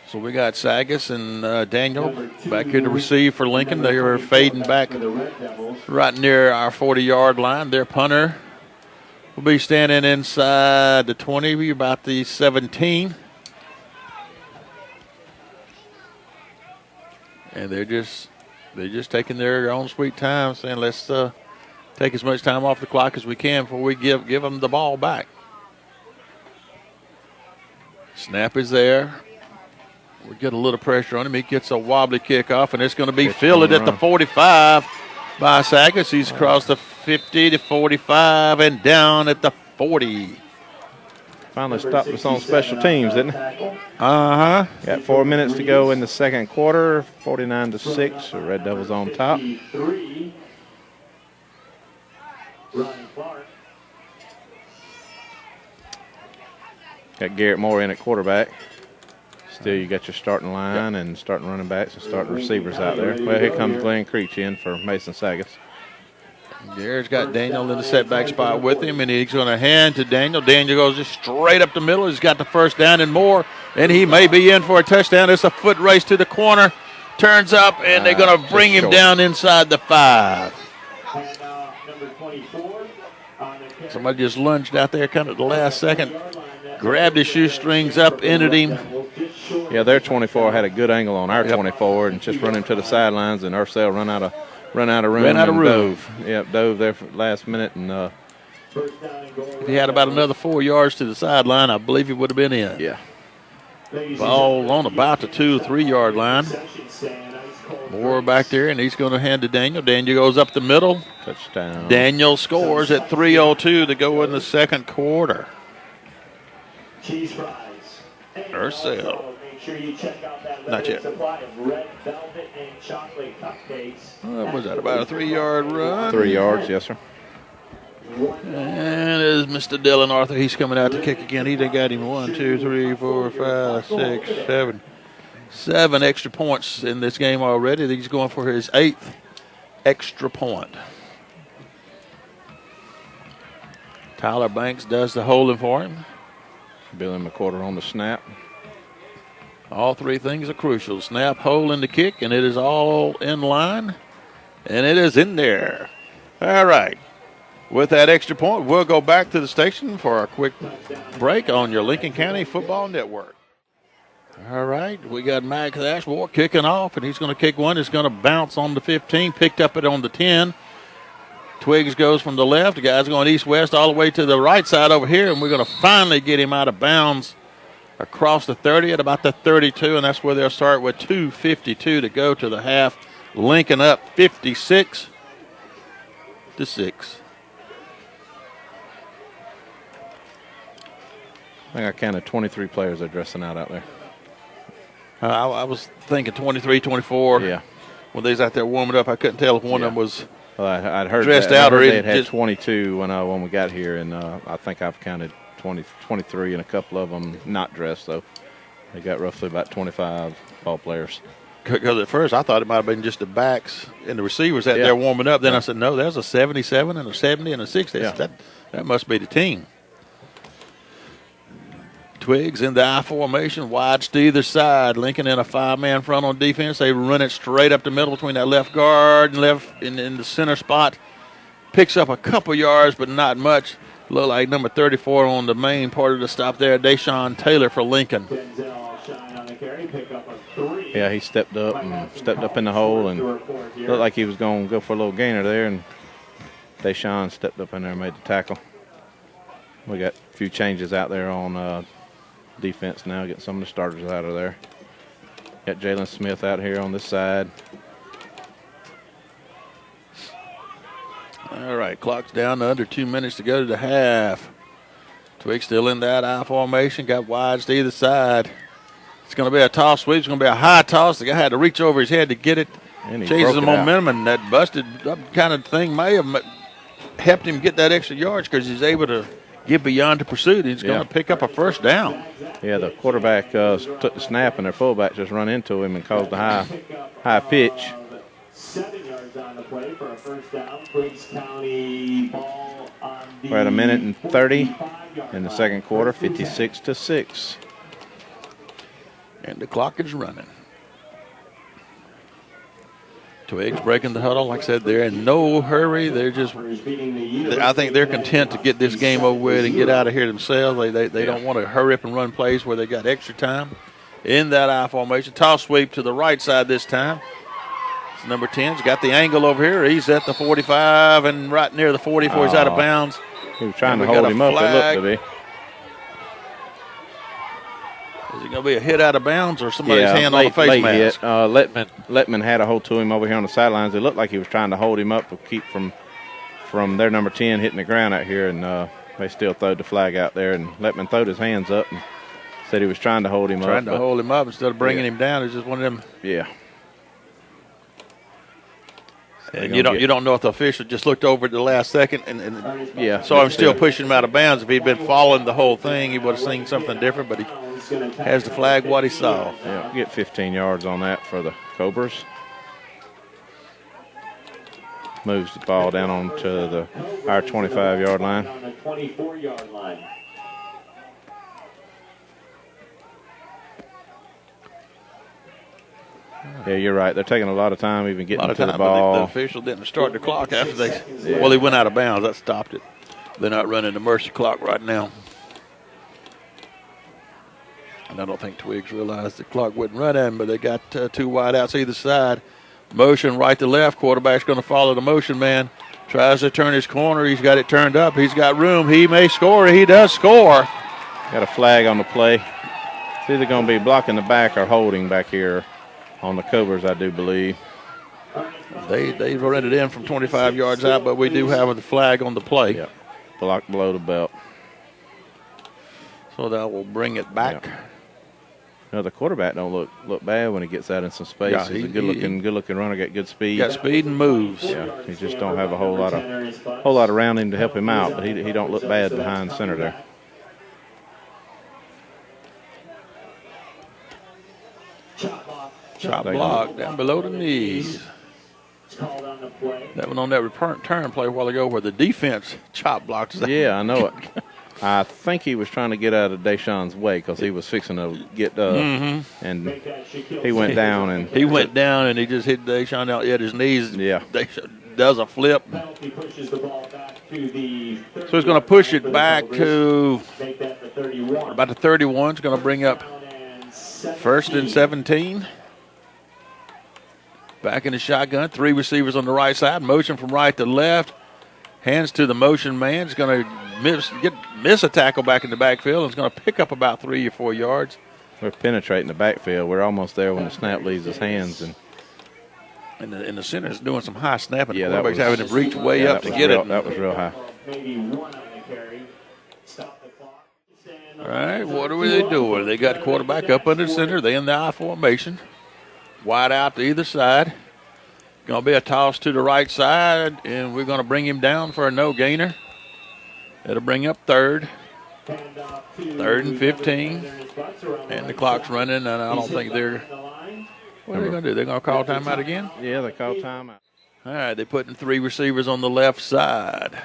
So we got Sagas and Daniel back here to receive for Lincoln. They are fading back right near our 40-yard line. Their punter will be standing inside the 20, about the 17. And they're just taking their own sweet time, saying let's take as much time off the clock as we can before we give them the ball back. Snap is there. We get a little pressure on him. He gets a wobbly kickoff, and it's going to be fielded at the 45 by Sagas. He's across the 50 to 45 and down at the 40. Finally stopped us on special teams, didn't it? Uh-huh. Got 4 minutes to go in the second quarter, 49-6. The Red Devils on top. Got Garrett Moore in at quarterback. Still, you got your starting line and starting running backs and starting receivers out there. Well, here comes Glenn Creech in for Mason Sagas. Garrett's got Daniel in the setback spot with him, and he's going to hand to Daniel. Daniel goes just straight up the middle. He's got the first down and more, and he may be in for a touchdown. It's a foot race to the corner. Turns up, and they're going to bring him down inside the 5. Somebody just lunged out there kind of the last second, grabbed his shoestrings up, ended him. Yeah, their 24 had a good angle on our 24 and just run him to the sidelines, and Ursell ran out of room. Dove there for the last minute. And if he had about another 4 yards to the sideline, I believe he would have been in. Yeah. Ball on about the 2 or 3 yard line. Moore back there, and he's going to hand to Daniel. Daniel goes up the middle. Touchdown. Daniel scores at 3:02 to go in the second quarter. Cheese fries. Ursell. Make sure you check out that Not yet. supply of red velvet and chocolate cupcakes. Was that about a 3 yard run? 3 yards, yes, sir. And is Mr. Dylan Arthur. He's coming out to kick again. He done got him 1, 2, 3, 4, 5, 6, 7. 7 extra points in this game already. He's going for his 8th extra point. Tyler Banks does the holding for him. Billy McQuarter on the snap. All three things are crucial. Snap, hold, and the kick, and it is all in line, and it is in there. All right. With that extra point, we'll go back to the station for a quick break on your Lincoln County Football Network. All right, we got Max Ashmore kicking off, and he's going to kick one. It's going to bounce on the 15, picked up it on the 10. Twiggs goes from the left. The guy's going east-west all the way to the right side over here, and we're going to finally get him out of bounds across the 30 at about the 32, and that's where they'll start with 2:52 to go to the half. Lincoln up 56-6. I think I counted 23 players are dressing out there. I was thinking 23, 24. Yeah. When they was out there warming up, I couldn't tell if one of them was Well, I'd heard dressed that. out or they had just 22 when we got here, and I think I've counted 23, and a couple of them not dressed, though. They got roughly about 25 ball players. Because at first I thought it might have been just the backs and the receivers out there warming up. Then I said, no, there's a 77 and a 70 and a 60. That must be the team. Twiggs in the I formation, wides to either side. Lincoln in a 5-man front on defense. They run it straight up the middle between that left guard and left in the center spot. Picks up a couple yards, but not much. Look like number 34 on the main part of the stop there, Deshaun Taylor for Lincoln. Yeah, he stepped up in the hole and looked like he was going to go for a little gainer there, and Deshaun stepped up in there and made the tackle. We got a few changes out there on defense now, getting some of the starters out of there. Got Jalen Smith out here on this side. All right, clock's down to under 2 minutes to go to the half. Twiggs still in that I formation, got wides to either side. It's going to be a toss sweep. It's going to be a high toss. The guy had to reach over his head to get it. And he changes the broke it momentum, and that busted up kind of thing may have helped him get that extra yards because he's able to get beyond the pursuit. He's going to pick up a first down. Yeah, the quarterback took the snap, and their fullback just run into him and caused a high pitch. 7 yards on the play for a first down. Twiggs County ball on the. We're at 1:30 in the second quarter, 56-6. And the clock is running. Twiggs breaking the huddle. Like I said, they're in no hurry. They're just, I think they're content to get this game over with and get out of here themselves. They don't want to hurry up and run plays where they got extra time. In that I formation, toss sweep to the right side this time. It's number 10's got the angle over here. He's at the 45 and right near the 44. He's out of bounds. He was trying to hold him up, it looked to be. Is it going to be a hit out of bounds or somebody's hand on the face mask? Hit. Letman had a hold to him over here on the sidelines. It looked like he was trying to hold him up to keep from their number 10 hitting the ground out here, and they still throwed the flag out there. And Letman throwed his hands up and said he was trying to hold him up. Trying to hold him up instead of bringing him down. It's just one of them. Yeah. And you don't know if the official just looked over at the last second and saw him still pushing him out of bounds. If he'd been following the whole thing, he would have seen something different, but he has the flag what he saw. Yeah, get 15 yards on that for the Cobras. Moves the ball down onto our 25-yard line. On the 24-yard line. Yeah, you're right. They're taking a lot of time even getting to the ball. The official didn't start the clock after they went out of bounds. That stopped it. They're not running the mercy clock right now. And I don't think Twiggs realized the clock wouldn't run in, but they got two wide outs either side. Motion right to left. Quarterback's going to follow the motion man. Tries to turn his corner. He's got it turned up. He's got room. He may score. He does score. Got a flag on the play. It's either going to be blocking the back or holding back here on the Cobras, I do believe. They've run it in from 25 yards out, but we do have a flag on the play. Yep. Block below the belt. So that will bring it back. Yep. No, the quarterback don't look bad when he gets out in some space. Yeah, he's a good looking runner, got good speed. Got speed and moves. Yeah, he just don't have a whole lot around him to help him out, but he don't look bad behind center there. Chop block down below the knees. That one on that return play a while ago where the defense chop blocked. Yeah, I know it. I think he was trying to get out of Deshaun's way because he was fixing to get up, and he went down. And he went down, and he just hit Deshaun out at his knees. Yeah. Deshaun does a flip. So he's going to push it back to about the 31. It's going to bring up 1st and 17. Back in the shotgun. 3 receivers on the right side. Motion from right to left. Hands to the motion man. He's going to miss a tackle back in the backfield. It's going to pick up about 3 or 4 yards. We're penetrating the backfield. We're almost there when the snap leaves his hands. And the center is doing some high snapping. Yeah, the quarterback's having to reach way up to get it. That was real high. All right, what are they doing? They got the quarterback up under the center. They in the I formation. Wide out to either side. Going to be a toss to the right side, and we're going to bring him down for a no gainer. That'll bring up 3rd. 3rd and 15. And the clock's running, and I don't think they're. What are they going to do? They're going to call timeout again? Yeah, they call timeout. All right, they're putting 3 receivers on the left side.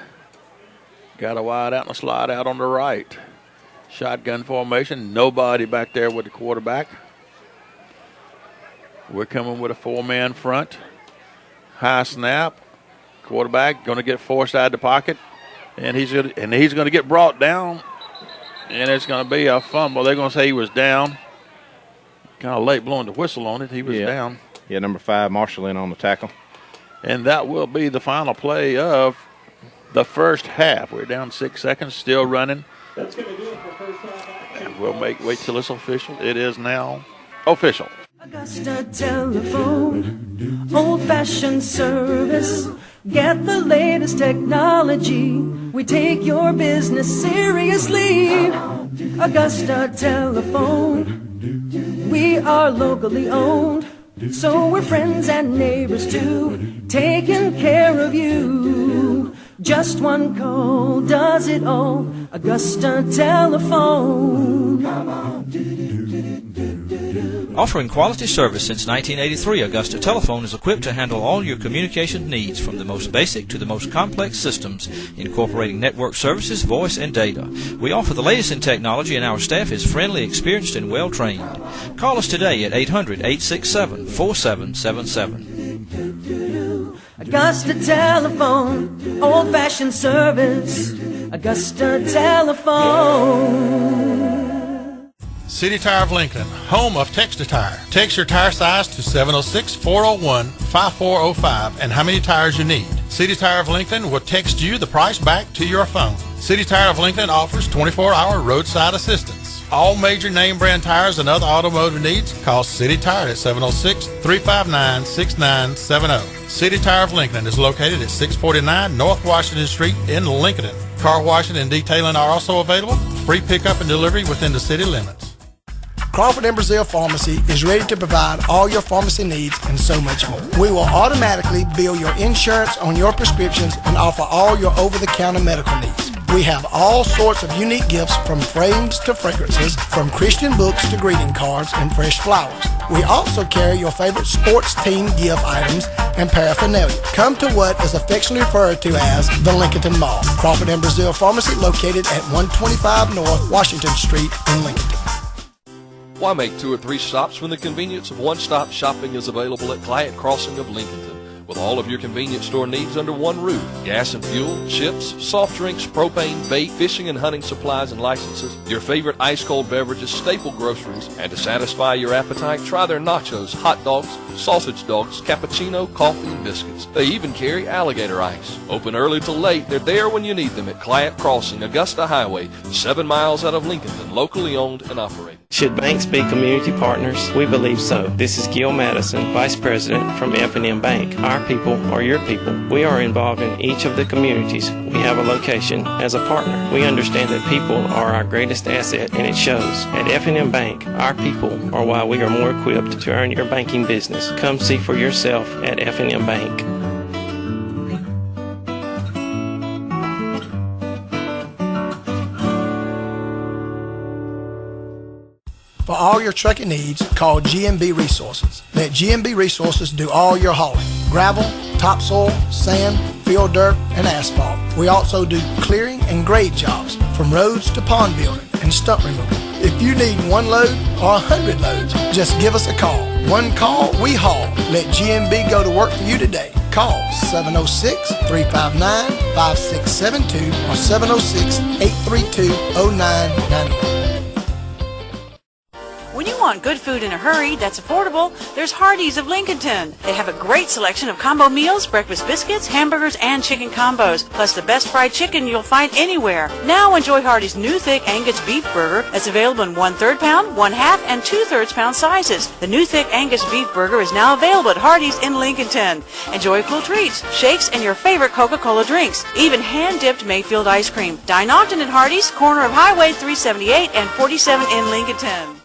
Got a wide out and a slide out on the right. Shotgun formation. Nobody back there with the quarterback. We're coming with a 4-man front. High snap. Quarterback going to get forced out of the pocket. And he's going to get brought down. And it's going to be a fumble. They're going to say he was down. Kind of late blowing the whistle on it. He was down. Yeah, number 5, Marshall in on the tackle. And that will be the final play of the first half. We're down 6 seconds, still running. That's going to do it for first half action. And we'll wait till it's official. It is now official. Augusta Telephone, old-fashioned service. Get the latest technology. We take your business seriously. Augusta Telephone. We are locally owned, so we're friends and neighbors too, taking care of you. Just one call does it all. Augusta Telephone. Come on. Offering quality service since 1983, Augusta Telephone is equipped to handle all your communication needs, from the most basic to the most complex systems, incorporating network services, voice, and data. We offer the latest in technology, and our staff is friendly, experienced, and well-trained. Call us today at 800-867-4777. Augusta Telephone, old-fashioned service. Augusta Telephone. City Tire of Lincoln, home of Text-A-Tire. Text your tire size to 706-401-5405 and how many tires you need. City Tire of Lincoln will text you the price back to your phone. City Tire of Lincoln offers 24-hour roadside assistance. All major name brand tires and other automotive needs, call City Tire at 706-359-6970. City Tire of Lincoln is located at 649 North Washington Street in Lincoln. Car washing and detailing are also available. Free pickup and delivery within the city limits. Crawford and Brazil Pharmacy is ready to provide all your pharmacy needs and so much more. We will automatically bill your insurance on your prescriptions and offer all your over-the-counter medical needs. We have all sorts of unique gifts, from frames to fragrances, from Christian books to greeting cards and fresh flowers. We also carry your favorite sports team gift items and paraphernalia. Come to what is affectionately referred to as the Lincoln Mall. Crawford and Brazil Pharmacy, located at 125 North Washington Street in Lincoln. Why make 2 or 3 stops when the convenience of one-stop shopping is available at Client Crossing of Lincolnton? With all of your convenience store needs under one roof. Gas and fuel, chips, soft drinks, propane, bait, fishing and hunting supplies and licenses, your favorite ice-cold beverages, staple groceries, and to satisfy your appetite, try their nachos, hot dogs, sausage dogs, cappuccino, coffee, and biscuits. They even carry alligator ice. Open early till late, they're there when you need them at Client Crossing, Augusta Highway, 7 miles out of Lincolnton, locally owned and operated. Should banks be community partners? We believe so. This is Gil Madison, Vice President from F&M Bank. Our people are your people. We are involved in each of the communities. We have a location as a partner. We understand that people are our greatest asset, and it shows. At F&M Bank, our people are why we are more equipped to earn your banking business. Come see for yourself at F&M Bank. For all your trucking needs, call G&B Resources. Let G&B Resources do all your hauling. Gravel, topsoil, sand, field dirt, and asphalt. We also do clearing and grade jobs, from roads to pond building and stump removal. If you need 1 load or 100 loads, just give us a call. One call, we haul. Let GMB go to work for you today. Call 706-359-5672 or 706-832-0991. When you want good food in a hurry that's affordable, there's Hardee's of Lincolnton. They have a great selection of combo meals, breakfast biscuits, hamburgers, and chicken combos, plus the best fried chicken you'll find anywhere. Now enjoy Hardee's new thick Angus beef burger that's available in 1/3 pound, 1/2, and 2/3 pound sizes. The new thick Angus beef burger is now available at Hardee's in Lincolnton. Enjoy cool treats, shakes, and your favorite Coca-Cola drinks, even hand-dipped Mayfield ice cream. Dine often at Hardee's, corner of Highway 378 and 47 in Lincolnton.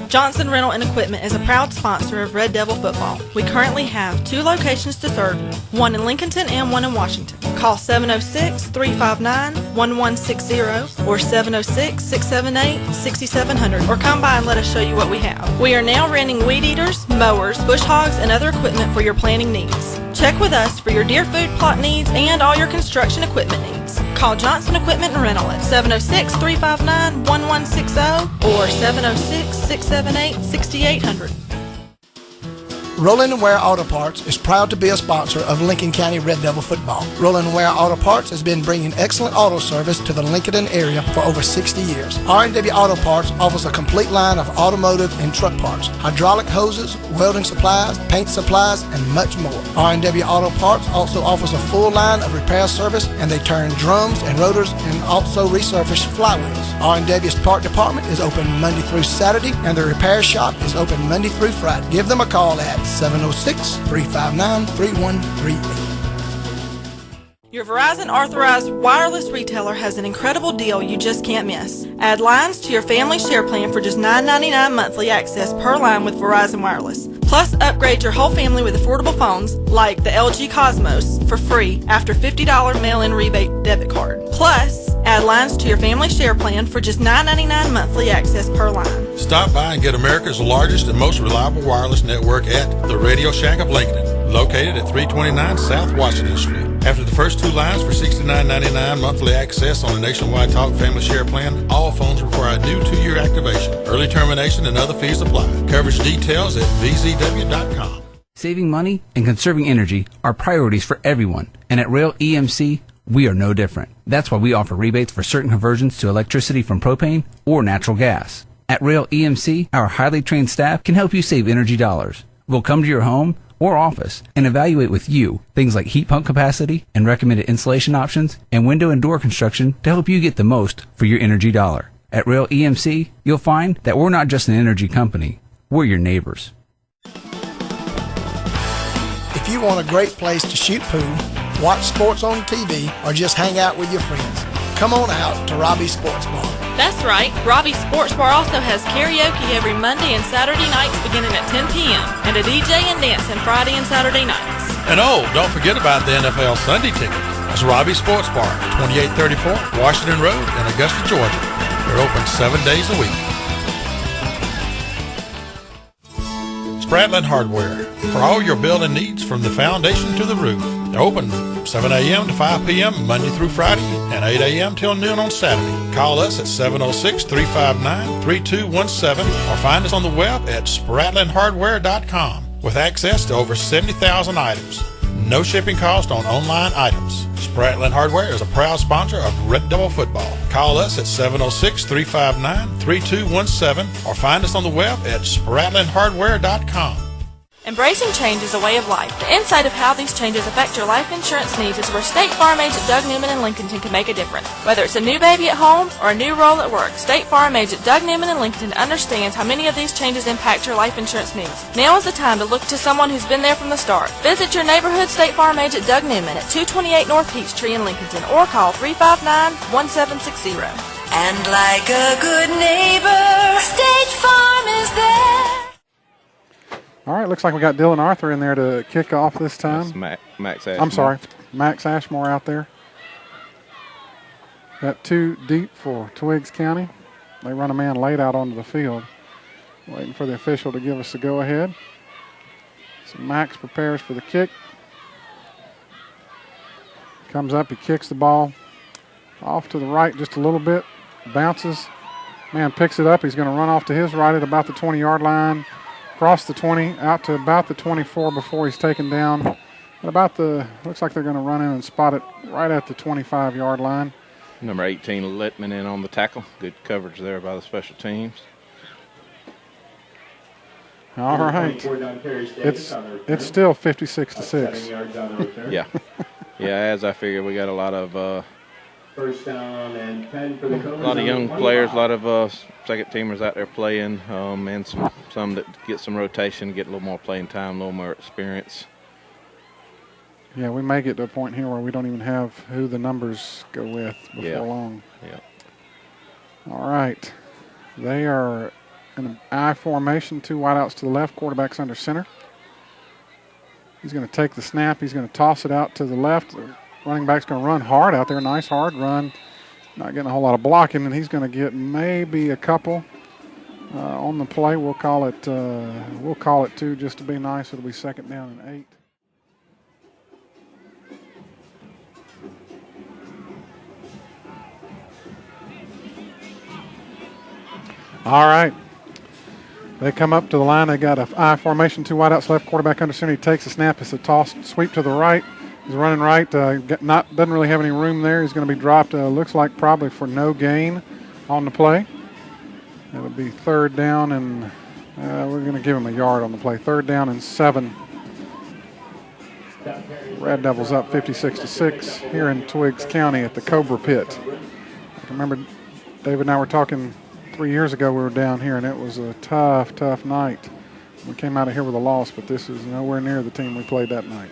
Johnson Rental and Equipment is a proud sponsor of Red Devil football. We currently have 2 locations to serve you, one in Lincolnton and one in Washington. Call 706-359-1160 or 706-678-6700 or come by and let us show you what we have. We are now renting weed eaters, mowers, bush hogs, and other equipment for your planting needs. Check with us for your deer food plot needs and all your construction equipment needs. Call Johnson Equipment and Rental at 706-359-1160 or 706-678-6800. Roland & Ware Auto Parts is proud to be a sponsor of Lincoln County Red Devil football. Roland & Ware Auto Parts has been bringing excellent auto service to the Lincoln area for over 60 years. R&W Auto Parts offers a complete line of automotive and truck parts, hydraulic hoses, welding supplies, paint supplies, and much more. R&W Auto Parts also offers a full line of repair service, and they turn drums and rotors and also resurface flywheels. R&W's part department is open Monday through Saturday, and the repair shop is open Monday through Friday. Give them a call at 706-359-3138. Your Verizon authorized wireless retailer has an incredible deal you just can't miss. Add lines to your family share plan for just $9.99 monthly access per line with Verizon Wireless. Plus, upgrade your whole family with affordable phones like the LG Cosmos for free after $50 mail-in rebate debit card. Plus, add lines to your family share plan for just $9.99 monthly access per line. Stop by and get America's largest and most reliable wireless network at the Radio Shack of Lincoln, located at 329 South Washington Street. After the first 2 lines for $69.99 monthly access on a nationwide talk family share plan, all phones require a new 2-year activation. Early termination and other fees apply. Coverage details at vzw.com. Saving money and conserving energy are priorities for everyone, and at Rail EMC, we are no different. That's why we offer rebates for certain conversions to electricity from propane or natural gas. At Rail EMC, our highly trained staff can help you save energy dollars. We'll come to your home or office and evaluate with you things like heat pump capacity and recommended insulation options and window and door construction to help you get the most for your energy dollar. At Rail EMC, you'll find that we're not just an energy company, we're your neighbors. If you want a great place to shoot pool, watch sports on TV, or just hang out with your friends, come on out to Robbie's Sports Bar. That's right. Robbie's Sports Bar also has karaoke every Monday and Saturday nights beginning at 10 p.m. and a DJ and dancing Friday and Saturday nights. And don't forget about the NFL Sunday ticket. That's Robbie's Sports Bar, 2834 Washington Road in Augusta, Georgia. They're open 7 days a week. Spratland Hardware, for all your building needs from the foundation to the roof. They're open 7 a.m. to 5 p.m. Monday through Friday and 8 a.m. till noon on Saturday. Call us at 706-359-3217 or find us on the web at spratlandhardware.com with access to over 70,000 items. No shipping cost on online items. Spratland Hardware is a proud sponsor of Red Devil football. Call us at 706-359-3217 or find us on the web at spratlandhardware.com. Embracing change is a way of life. The insight of how these changes affect your life insurance needs is where State Farm agent Doug Newman in Lincolnton can make a difference. Whether it's a new baby at home or a new role at work, State Farm agent Doug Newman in Lincolnton understands how many of these changes impact your life insurance needs. Now is the time to look to someone who's been there from the start. Visit your neighborhood State Farm agent Doug Newman at 228 North Peachtree in Lincolnton or call 359-1760. And like a good neighbor, State Farm is there. All right, looks like we got Dylan Arthur in there to kick off this time. That's Max Ashmore. I'm sorry, Max Ashmore out there. Got 2 deep for Twiggs County. They run a man late out onto the field. Waiting for the official to give us the go-ahead. So Max prepares for the kick. Comes up, he kicks the ball off to the right just a little bit, bounces. Man picks it up. He's going to run off to his right at about the 20-yard line, cross the 20, out to about the 24 before he's taken down. At about the, looks like they're going to run in and spot it right at the 25-yard line. Number 18, Littman in on the tackle. Good coverage there by the special teams. All right. It's still 56-6. Yeah. Yeah, as I figured, we got a lot of First down and 10 for the Cobras. a lot of young players, a lot of second teamers out there playing, and some that get some rotation, get a little more playing time, a little more experience. Yeah, we may get to a point here where we don't even have who the numbers go with before long. Yeah. All right. They are in an I formation, 2 wideouts to the left, quarterback's under center. He's going to take the snap. He's going to toss it out to the left. Running back's going to run hard out there. Nice hard run. Not getting a whole lot of blocking, and he's going to get maybe a couple on the play. We'll call it 2 just to be nice. It'll be second down and 8. All right. They come up to the line. They got a I formation, 2 wideouts left, quarterback under center. He takes a snap. It's a toss, sweep to the right. He's running right. Doesn't really have any room there. He's going to be dropped. Looks like probably for no gain on the play. It'll be third down, and we're going to give him a yard on the play. Third down and 7. Red Devils up 56-6 here in Twiggs County at the Cobra Pit. I remember David and I were talking 3 years ago. We were down here, and it was a tough night. We came out of here with a loss, but this is nowhere near the team we played that night.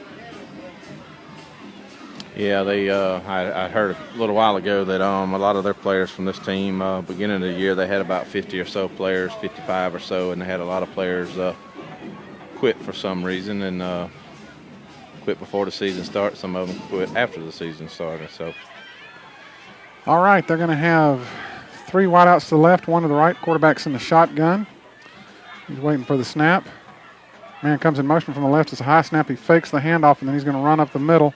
Yeah, they. I heard a little while ago that a lot of their players from this team, beginning of the year, they had about 50 or so players, 55 or so, and they had a lot of players quit for some reason and quit before the season started. Some of them quit after the season started. So, all right, they're going to have 3 wideouts to the left, 1 to the right. Quarterback's in the shotgun. He's waiting for the snap. Man comes in motion from the left. It's a high snap. He fakes the handoff, and then he's going to run up the middle.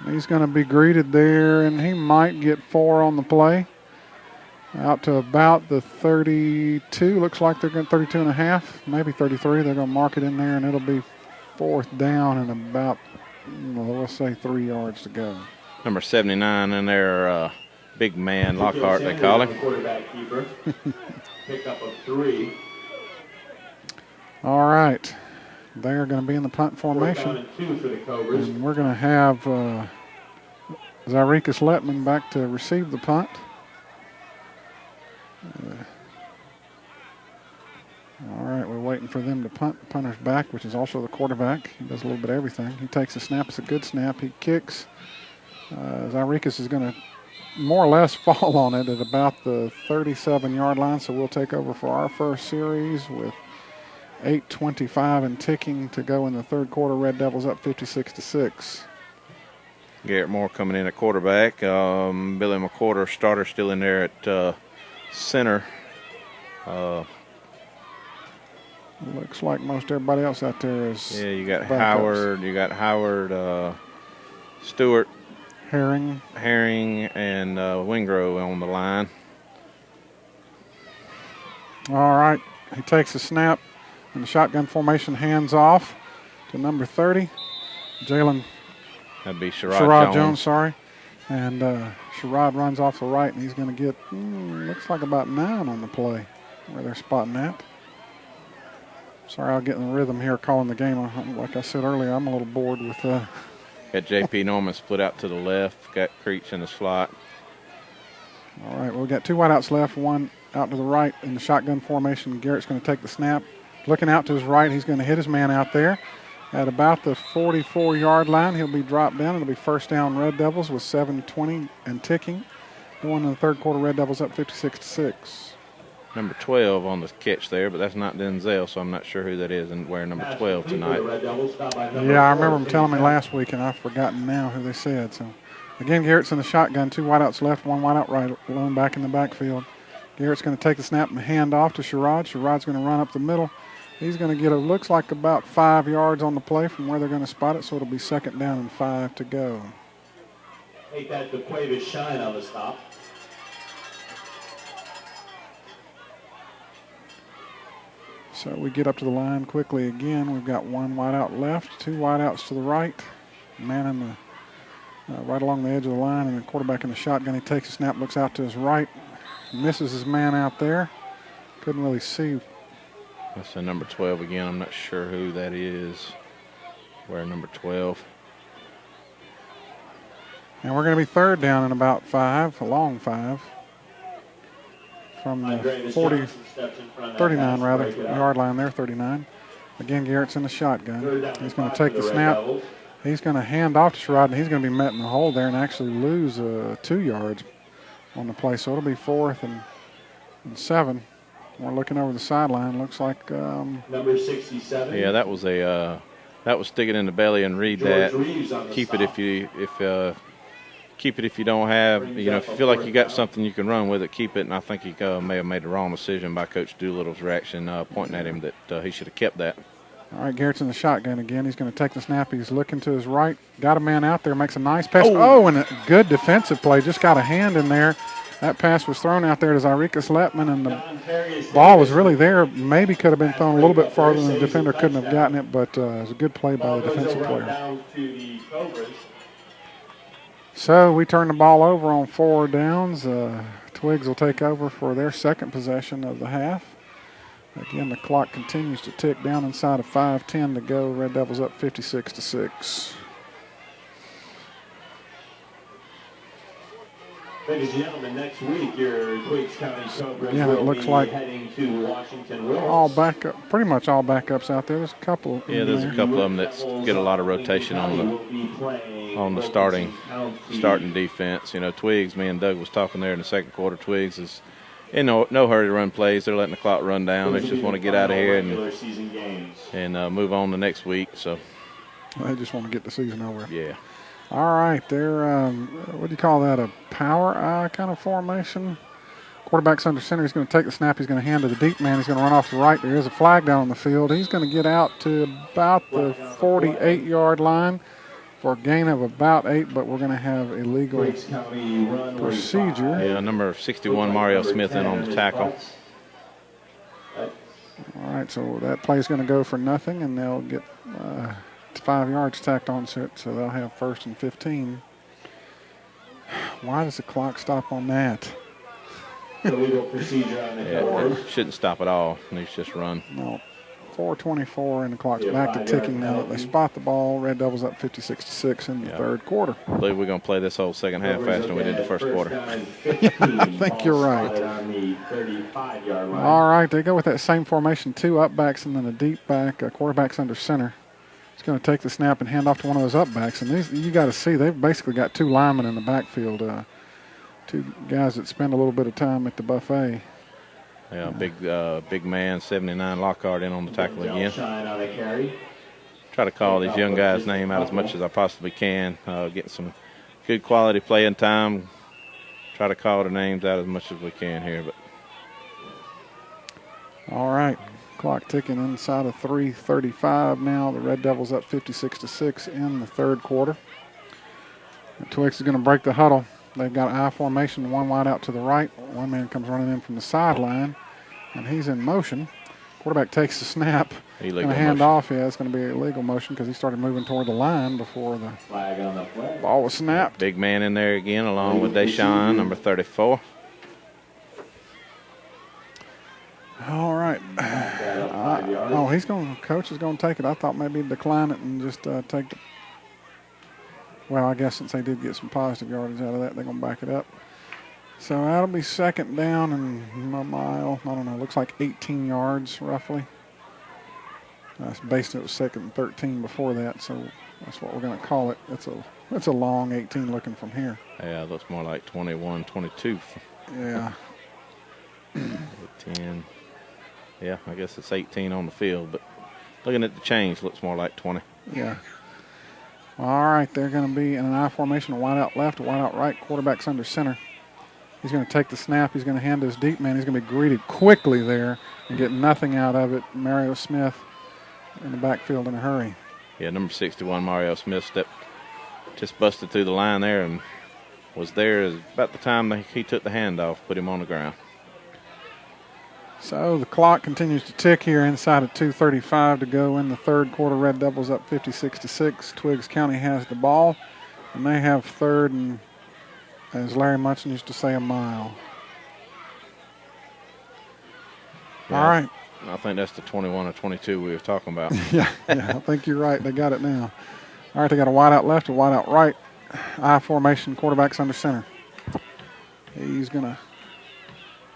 He's going to be greeted there, and he might get 4 on the play. Out to about the 32. Looks like they're going 32 and a half, maybe 33. They're going to mark it in there, and it'll be 4th down and about, let's say 3 yards to go. Number 79 in there, big man, Lockhart, they call him. Quarterback keeper. Pickup of 3. All right. They're going to be in the punt formation. And we're going to have Zyricus Letman back to receive the punt. All right, we're waiting for them to punt. The punter's back, which is also the quarterback. He does a little bit of everything. He takes a snap. It's a good snap. He kicks. Zyricus is going to more or less fall on it at about the 37-yard line, so we'll take over for our first series with 8:25 and ticking to go in the third quarter. Red Devils up 56-6. Garrett Moore coming in at quarterback. Billy McQuarter, starter, still in there at center. Looks like most everybody else out there is. Yeah, you got backups. Howard. You got Howard, Stewart, Herring, and Wingrove on the line. All right, he takes a snap in the shotgun formation, hands off to number 30, Jalen. That'd be Sherrod Jones, sorry. And Sherrod runs off the right, and he's going to get, looks like about 9 on the play where they're spotting that. Sorry, I'll get in the rhythm here calling the game. Like I said earlier, I'm a little bored with Got J.P. Norman split out to the left. Got Creech in the slot. All right, well, we've got 2 wideouts left, 1 out to the right in the shotgun formation. Garrett's going to take the snap. Looking out to his right, he's going to hit his man out there. At about the 44-yard line, he'll be dropped down. It'll be first down Red Devils with 7:20 and ticking. Going in the third quarter, Red Devils up 56-6. Number 12 on the catch there, but that's not Denzel, so I'm not sure who that is and wearing number 12 tonight. Yeah, I remember them telling me last week, and I've forgotten now who they said. So, again, Garrett's in the shotgun. 2 wideouts left, 1 wideout right, alone back in the backfield. Garrett's going to take the snap and hand off to Sherrod. Sherrod's going to run up the middle. He's going to get looks like about 5 yards on the play from where they're going to spot it, so it'll be second down and 5 to go. Make that the Cuevas shine on the stop. So we get up to the line quickly again. We've got one wideout left, two wideouts to the right. Man in the right along the edge of the line, and the quarterback in the shotgun. He takes a snap, looks out to his right, misses his man out there. Couldn't really see. That's the number 12 again. I'm not sure who that is. Wearing number 12. And we're going to be third down in about 5, a long 5. From the 39 rather, yard line there, 39. Again, Garrett's in the shotgun. He's going to take the snap. He's going to hand off to Sherrod, and he's going to be met in the hole there and actually lose 2 yards on the play. So it'll be 4th and 7. We're looking over the sideline. Looks like number 67. Yeah, that was stick it in the belly and read that. Keep it if you don't have, if you feel like you got something you can run with it, keep it. And I think he may have made the wrong decision by Coach Doolittle's reaction, pointing at him that he should have kept that. All right, Garrett's in the shotgun again. He's going to take the snap. He's looking to his right. Got a man out there, makes a nice pass. Oh, and a good defensive play. Just got a hand in there. That pass was thrown out there to Zyricus Letman, and the ball was really there. Maybe could have been thrown a little bit farther than the defender couldn't have gotten it, but it was a good play by the defensive player. So we turn the ball over on 4 downs. Twiggs will take over for their second possession of the half. Again, the clock continues to tick down inside of 5:10 to go. Red Devils up 56-6. Ladies and gentlemen, next week your Twiggs County Cobras it looks will be like heading to Washington Willows. All backup, pretty much all backups out there. There's a couple. Yeah, there's a couple of them that get a lot of rotation on the starting defense. Twiggs, me and Doug was talking there in the second quarter. Twiggs is in no hurry to run plays. They're letting the clock run down. They just want to get out of here and move on to next week. So they just want to get the season over. Yeah. All right, they're, what do you call that, a power eye kind of formation? Quarterback's under center. He's going to take the snap. He's going to hand to the deep man. He's going to run off to the right. There is a flag down on the field. He's going to get out to about the 48-yard line for a gain of about 8, but we're going to have a legal procedure. Yeah, number 61, Mario Smith, in on the tackle. All right, so that play is going to go for nothing, and they'll get 5 yards tacked onto it, so they'll have 1st and 15. Why does the clock stop on that? Illegal procedure on the it shouldn't stop at all. It needs to just run. No. 4:24, and the clock's back to ticking now that they spot the ball. Red Devils up 56-6 in the third quarter. I believe we're going to play this whole second half faster than we did the first quarter. I think you're right. All right, they go with that same formation, 2 upbacks and then a deep back. Quarterback's under center. He's going to take the snap and hand off to one of those upbacks. And these, you got to see, they've basically got 2 linemen in the backfield, 2 guys that spend a little bit of time at the buffet. Yeah, big man, 79 Lockhart in on the tackle again. Try to call these young guys' name out as much as I possibly can. Getting some good quality playing time. Try to call their names out as much as we can here. But all right, clock ticking inside of 3:35 now. The Red Devils up 56-6 in the third quarter. And Twiggs is going to break the huddle. They've got I formation, 1 wide out to the right. One man comes running in from the sideline, and he's in motion. Quarterback takes the snap. Going to hand off. Yeah, it's going to be a illegal motion because he started moving toward the line before the ball was snapped. Big man in there again, along with Deshaun, number 34. All right. Coach is going to take it. I thought maybe he'd decline it and just take the. Well, I guess since they did get some positive yardage out of that, they're going to back it up. So that'll be second down and a mile. I don't know. Looks like 18 yards roughly. Based it was 2nd and 13 before that, so that's what we're going to call it. It's a long 18 looking from here. Yeah, it looks more like 21, 22. Yeah. 10. Yeah, I guess it's 18 on the field, but looking at the change, looks more like 20. Yeah. All right, they're going to be in an I formation, a wide out left, a wide out right. Quarterback's under center. He's going to take the snap. He's going to hand to his deep man. He's going to be greeted quickly there and get nothing out of it. Mario Smith in the backfield in a hurry. Yeah, number 61, Mario Smith, just busted through the line there and was there about the time he took the handoff, put him on the ground. So the clock continues to tick here inside of 2:35 to go in the third quarter. Red Devils up 56-6. Twiggs County has the ball, and they have third and, as Larry Munson used to say, a mile. Yeah, all right. I think that's the 21 or 22 we were talking about. yeah, I think you're right. They got it now. All right, they got a wide out left, a wide out right. I formation, quarterback's under center. He's going to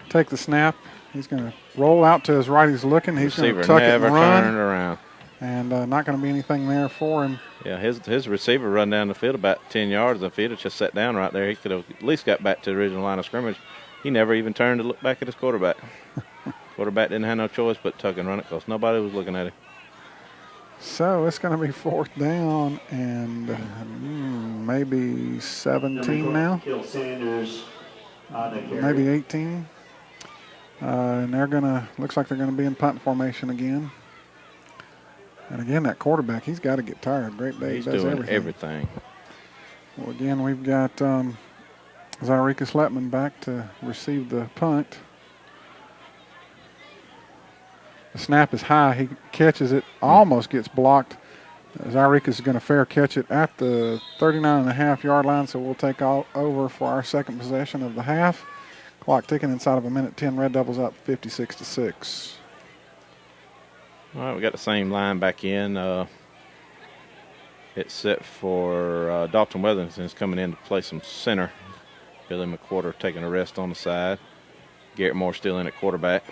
take the snap. He's going to roll out to his right. He's looking. He's going to tuck it and run. Turned around. And not going to be anything there for him. Yeah, his receiver run down the field about 10 yards. If he'd have just sat down right there, he could have at least got back to the original line of scrimmage. He never even turned to look back at his quarterback. Quarterback didn't have no choice but tuck and run it because nobody was looking at him. So it's going to be fourth down and maybe 17 now. Maybe 18. And they're going to, looks like they're going to be in punt formation again. And again, that quarterback, he's got to get tired. Great day. He's does doing everything. Well, again, we've got Zyreka Sletman back to receive the punt. The snap is high. He catches it, almost gets blocked. Zyreka is going to fair catch it at the 39.5-yard line, so we'll take over for our second possession of the half. Clock ticking inside of a minute 10. Red Devils up 56-6. All right, we got the same line back in. It's set for Dalton Weatherson's coming in to play some center. Billy McQuarter taking a rest on the side. Garrett Moore still in at quarterback.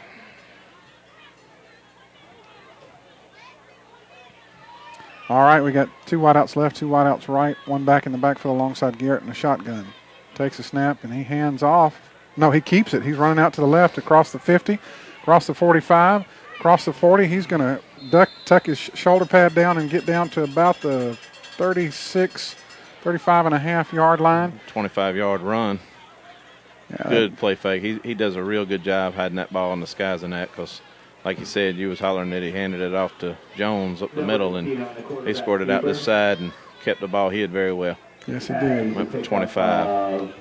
All right, we got two wideouts left, two wideouts right, one back in the backfield alongside Garrett in the shotgun. Takes a snap and he hands off. No, he keeps it. He's running out to the left across the 50, across the 45, across the 40. He's going to tuck his shoulder pad down and get down to about the 35.5-yard line. 25-yard run. Good play fake. He does a real good job hiding that ball in the skies and that because, like you said, you was hollering that he handed it off to Jones up the middle, and he scored it out this side and kept the ball hid very well. Yes, he did. Went for 25.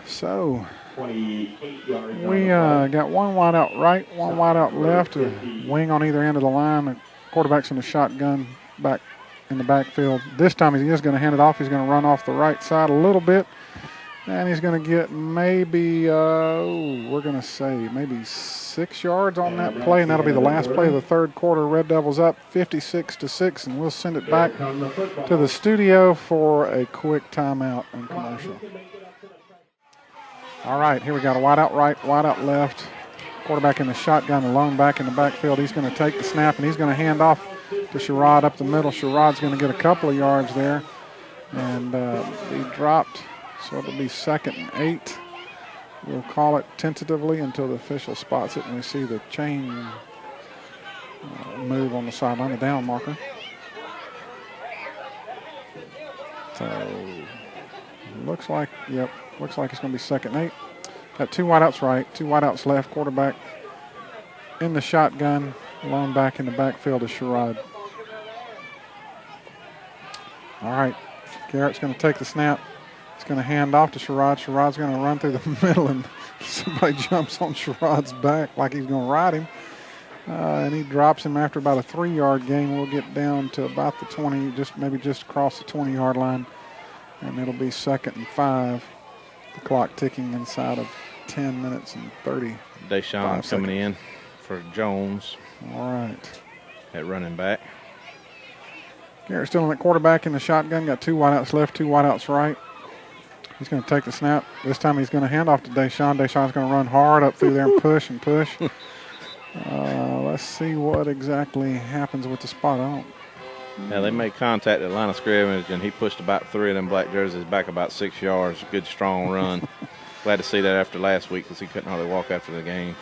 So we got one wide out right, one wide out left, a wing on either end of the line. The quarterback's in the shotgun back in the backfield. This time he is going to hand it off. He's going to run off the right side a little bit. And he's going to get maybe, we're going to say maybe 6 yards on that play, and that'll be the last play of the third quarter. Red Devils up 56-6, and we'll send it back to the studio for a quick timeout and commercial. All right, here we got a wide out right, wide out left. Quarterback in the shotgun, alone back in the backfield. He's going to take the snap, and he's going to hand off to Sherrod up the middle. Sherrod's going to get a couple of yards there, and he dropped. So it'll be 2nd and 8. We'll call it tentatively until the official spots it and we see the chain move on the sideline, the down marker. So looks like it's going to be 2nd and 8. Got two wideouts right, two wideouts left. Quarterback in the shotgun, lone back in the backfield is Sherrod. All right, Garrett's going to take the snap. He's going to hand off to Sherrod. Sherrod's going to run through the middle, and somebody jumps on Sherrod's back like he's going to ride him. And he drops him after about a 3-yard gain. We'll get down to about the 20, maybe just across the 20-yard line. And it'll be 2nd and 5. The clock ticking inside of 10 minutes and 30. Deshaun coming in for Jones. All right. At running back. Garrett still in the quarterback in the shotgun. Got two wideouts left, two wideouts right. He's going to take the snap. This time he's going to hand off to Deshaun. Deshaun's going to run hard up through there and push and push. Let's see what exactly happens with the spot. Yeah, they made contact at the line of scrimmage, and he pushed about 3 of them black jerseys back about 6 yards. Good, strong run. Glad to see that after last week because he couldn't hardly walk after the game.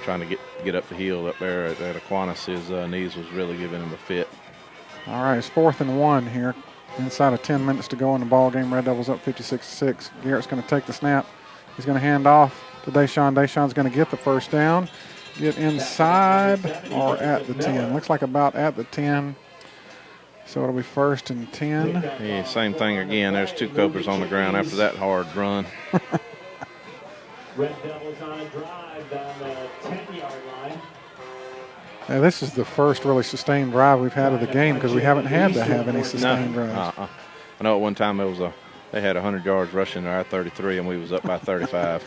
Trying to get up the hill up there at Aquinas. His knees was really giving him a fit. All right, it's 4th and 1 here. Inside of 10 minutes to go in the ball game. Red Devils up 56-6. Garrett's going to take the snap. He's going to hand off to Deshaun. Deshaun's going to get the first down. Get inside or at the 10. Looks like about at the 10. So it'll be 1st and 10. Yeah, same thing again. There's 2 Cobras on the ground after that hard run. Red Devils on a drive down the 10-yard line. Now, this is the first really sustained drive we've had of the game because we haven't had to have any sustained drives. I know at one time they had 100 yards rushing to our 33, and we was up by 35.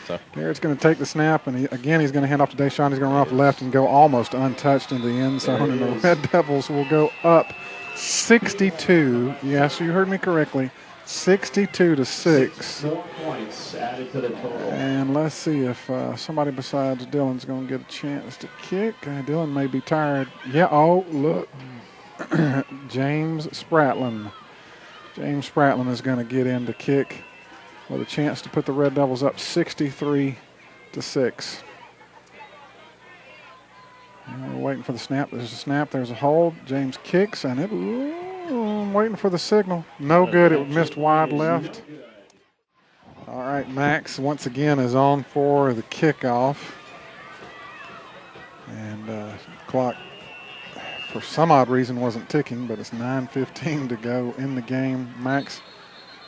So Garrett's going to take the snap, and again he's going to hand off to Deshaun. He's going to run off left and go almost untouched into the end zone, and the Red Devils will go up 62. Yes, you heard me correctly. 62-6. 4 points added to the total. And let's see if somebody besides Dylan's going to get a chance to kick. Dylan may be tired. Yeah, oh, look. James Spratlin. James Spratlin is going to get in to kick with a chance to put the Red Devils up 63-6. And we're waiting for the snap. There's a snap. There's a hold. James kicks, and I'm waiting for the signal. No good. It missed wide left. All right, Max once again is on for the kickoff. And clock, for some odd reason, wasn't ticking, but it's 9:15 to go in the game. Max,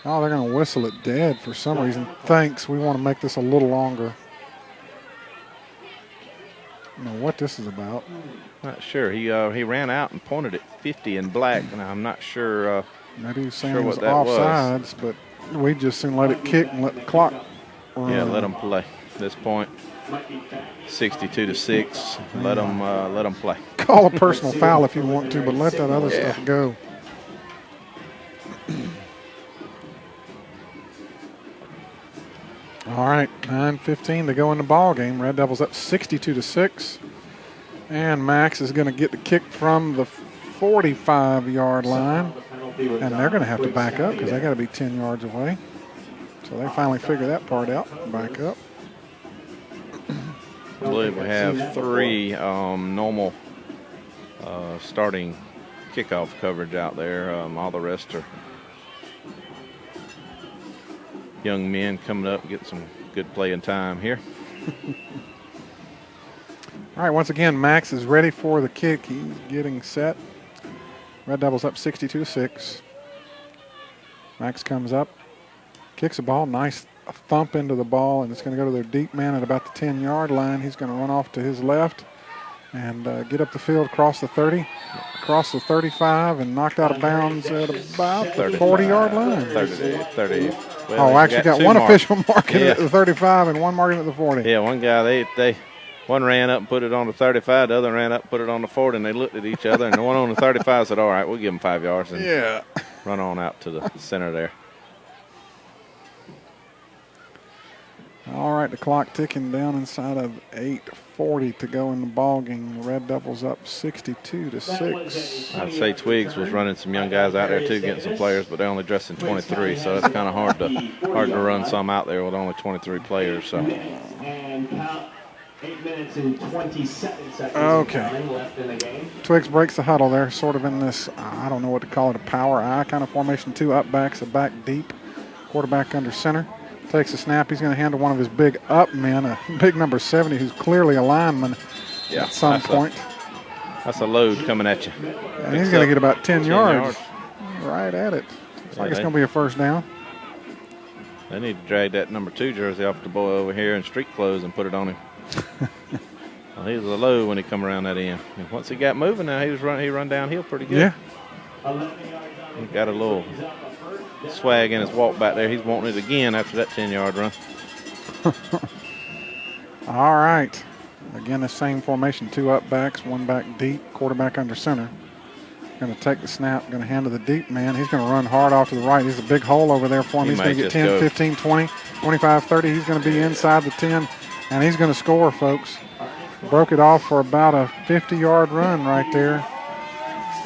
oh, they're going to whistle it dead for some reason. Thanks. We want to make this a little longer. I don't know what this is about. Not sure. He ran out and pointed at 50 in black, and I'm not sure. Maybe he was saying it was offsides, but we just soon let it kick and let the clock run. Yeah, let them play. At this point, 62-6. Let them play. Call a personal foul if you want to, but let that other stuff go. All right, 9:15 to go in the ball game. Red Devils up 62-6. And Max is going to get the kick from the 45-yard line. And they're going to have to back up because they got to be 10 yards away. So they finally figure that part out. Back up. I believe we have 3 normal starting kickoff coverage out there. All the rest are young men coming up and getting some good playing time here. All right, once again, Max is ready for the kick. He's getting set. Red Devils up 62-6. Max comes up, kicks the ball, nice thump into the ball, and it's going to go to their deep man at about the 10-yard line. He's going to run off to his left and get up the field, across the 30, across the 35, and knocked out of bounds at about the 40-yard line. 30. Well, actually got one official marking at the 35 and one marking at the 40. Yeah, one guy, one ran up and put it on the 35, the other ran up and put it on the 40, and they looked at each other, and the one on the 35 said, all right, we'll give him 5 yards, and run on out to the center there. All right, the clock ticking down inside of 8:40 to go in the ball game. The Red Devils up 62-6. I'd say Twiggs was running some young guys out there too, getting some players, but they're only dressed in 23, so it's kind of hard to run some out there with only 23 players. So. And count 8 minutes and 27 seconds. Okay. Left in the game. Twiggs breaks the huddle there, sort of in this, I don't know what to call it, a power I kind of formation. 2 up backs, a back deep, quarterback under center. Takes a snap. He's going to handle one of his big up men, a big number 70, who's clearly a lineman at some point. That's a load coming at you. And he's going to get about 10 yards. Right at it. Looks like it's going to be a first down. They need to drag that number 2 jersey off the boy over here in street clothes and put it on him. Well, he was a load when he come around that end. And once he got moving now, he run downhill pretty good. Yeah. He got a little swag in his walk back there. He's wanting it again after that 10-yard run. All right. Again, the same formation. 2 up backs, 1 back deep, quarterback under center. Going to take the snap, going to hand to the deep man. He's going to run hard off to the right. There's a big hole over there for him. He's going to get 10, 15, 20, 25, 30. He's going to be inside the 10, and he's going to score, folks. Broke it off for about a 50-yard run right there.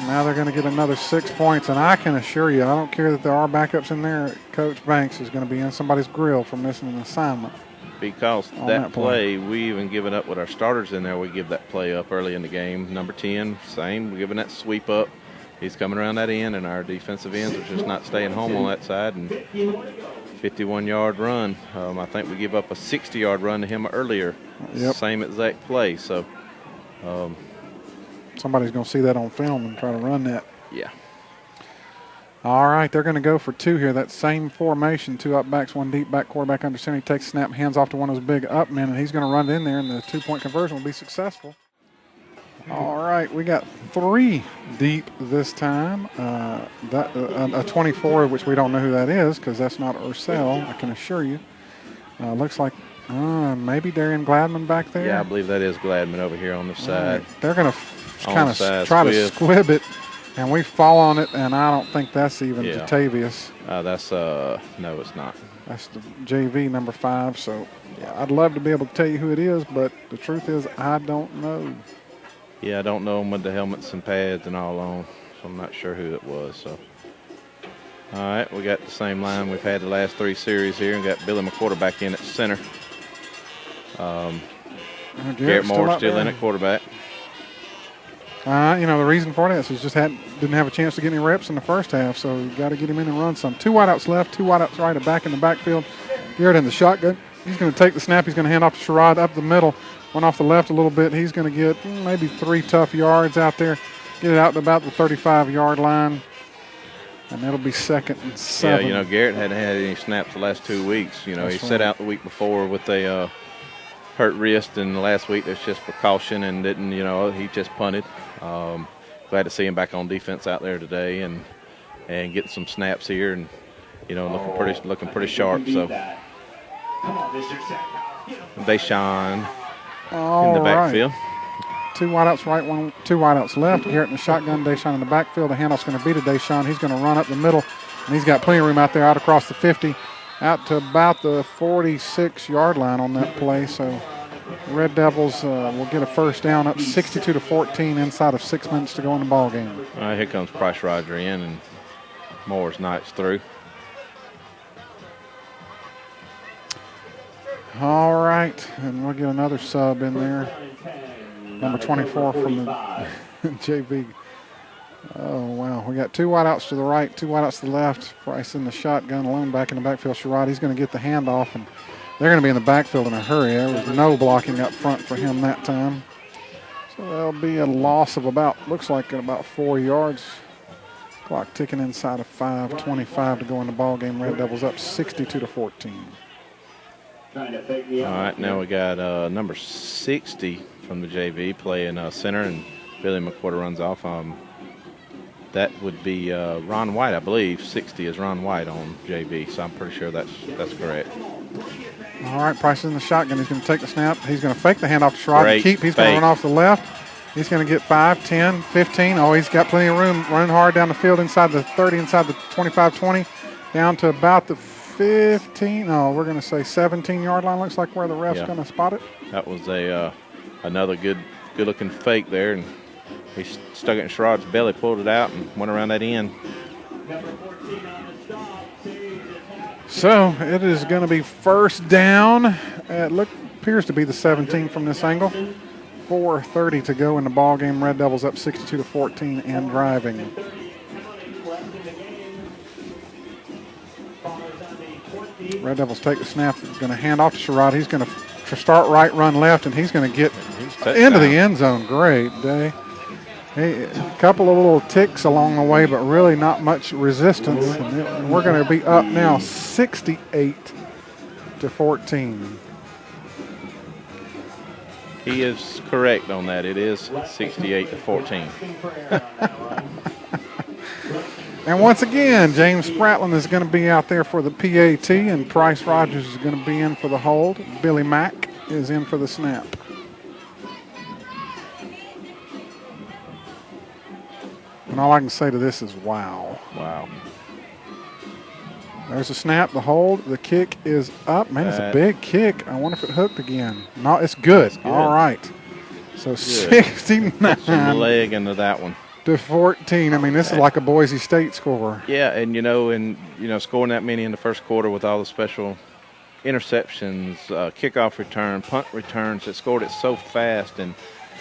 Now they're going to get another 6 points, and I can assure you, I don't care that there are backups in there, Coach Banks is going to be in somebody's grill for missing an assignment. Because that play, we even given up with our starters in there. We give that play up early in the game. Number 10, same. We're giving that sweep up. He's coming around that end, and our defensive ends are just not staying home on that side. And 51-yard run. I think we give up a 60-yard run to him earlier. Yep. Same exact play. So somebody's going to see that on film and try to run that. Yeah. All right, they're going to go for two here. That same formation, two up backs, one deep back, quarterback under center. He takes snap, hands off to one of those big up men, and he's going to run it in there, and the two-point conversion will be successful. All right, we got three deep this time. A 24, which we don't know who that is because that's not Ursel, I can assure you. Looks like maybe Darian Gladman back there. Yeah, I believe that is Gladman over here on the side. Right. They're going to kind of try to squib it. And we fall on it, and I don't think that's even Jatavius. That's no, it's not. That's the JV number 5. So I'd love to be able to tell you who it is, but the truth is I don't know. Yeah, I don't know him with the helmets and pads and all on, so I'm not sure who it was. So, all right, we got the same line we've had the last 3 series here, and got Billy McQuarter back in at center. Garrett Moore still in at quarterback. The reason for that is he just didn't have a chance to get any reps in the first half, so you got to get him in and run some. 2 wideouts left, 2 wideouts right, a back in the backfield. Garrett in the shotgun. He's going to take the snap. He's going to hand off to Sherrod up the middle. Went off the left a little bit. He's going to get maybe 3 tough yards out there. Get it out to about the 35-yard line, and it'll be 2nd and 7. Yeah, Garrett hadn't had any snaps the last 2 weeks. He sat out the week before with a hurt wrist, and last week there's just precaution and didn't, he just punted. Glad to see him back on defense out there today and getting some snaps here and looking pretty sharp. So Deshaun in the backfield. Right. 2 wideouts right, 2 wideouts left. Garrett in the shotgun, Deshaun in the backfield. The handoff's going to be to Deshaun. He's going to run up the middle, and he's got plenty of room out there, out across the 50, out to about the 46-yard line on that play. So Red Devils will get a first down, up 62-14 inside of 6 minutes to go in the ball game. All right, here comes Price Roger in, and Moore's Knight's through. All right, and we'll get another sub in there. Number 24 from the JV. Oh, wow. We got 2 wideouts to the right, 2 wideouts to the left. Price in the shotgun, alone back in the backfield. Sherrod, he's going to get the handoff, and they're going to be in the backfield in a hurry. There was no blocking up front for him that time. So that'll be a loss of looks like about 4 yards. Clock ticking inside of 5:25 to go in the ball game. Red Devils up 62-14. All right, now we got number 60 from the JV playing center, and Billy McQuarter runs off. That would be Ron White, I believe. 60 is Ron White on JV, so I'm pretty sure that's correct. All right, Price is in the shotgun. He's going to take the snap. He's going to fake the handoff to Sherrod to keep. He's going to run off the left. He's going to get 5, 10, 15. Oh, he's got plenty of room running hard down the field inside the 30, inside the 25-20, down to about the 15. No, we're going to say 17-yard line. Looks like where the ref's going to spot it. That was another good-looking fake there, and he stuck it in Sherrod's belly, pulled it out, and went around that end. So it is going to be first down. Appears to be the 17 from this angle. 4:30 to go in the ball game. Red Devils up 62-14 and driving. Red Devils take the snap. He's going to hand off to Sherrod. He's going to start right, run left, and he's going to get into the end zone. Great day. A couple of little ticks along the way, but really not much resistance. And we're going to be up now 68-14. He is correct on that. It is 68-14. And once again, James Spratlin is going to be out there for the PAT, and Price Rogers is going to be in for the hold. Billy Mack is in for the snap. And all I can say to this is wow. Wow. There's a snap, the hold, the kick is up. Man, it's a big kick. I wonder if it hooked again. No, it's good. It's good. All right. So 69. Some leg into that one. To 14. I mean, this is like a Boise State score. Yeah, and scoring that many in the first quarter with all the special interceptions, kickoff return, punt returns, it scored it so fast, and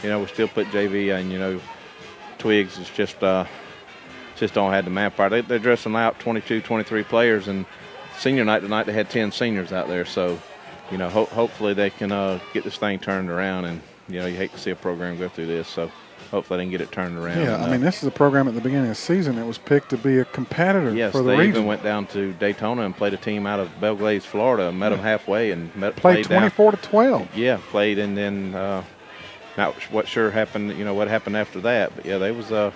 we still put JV, and Twiggs is just don't have the map right. They're dressing out 22, 23 players, and senior night tonight they had 10 seniors out there. So, hopefully they can get this thing turned around. And you hate to see a program go through this. So, hopefully they can get it turned around. Yeah, I mean, this is a program at the beginning of the season that was picked to be a competitor yes, for the they region. even went down to Daytona and played a team out of Belglades, Florida, met them halfway and played 24-12. Yeah, played, and then not what sure happened, what happened after that. But, yeah, they was, if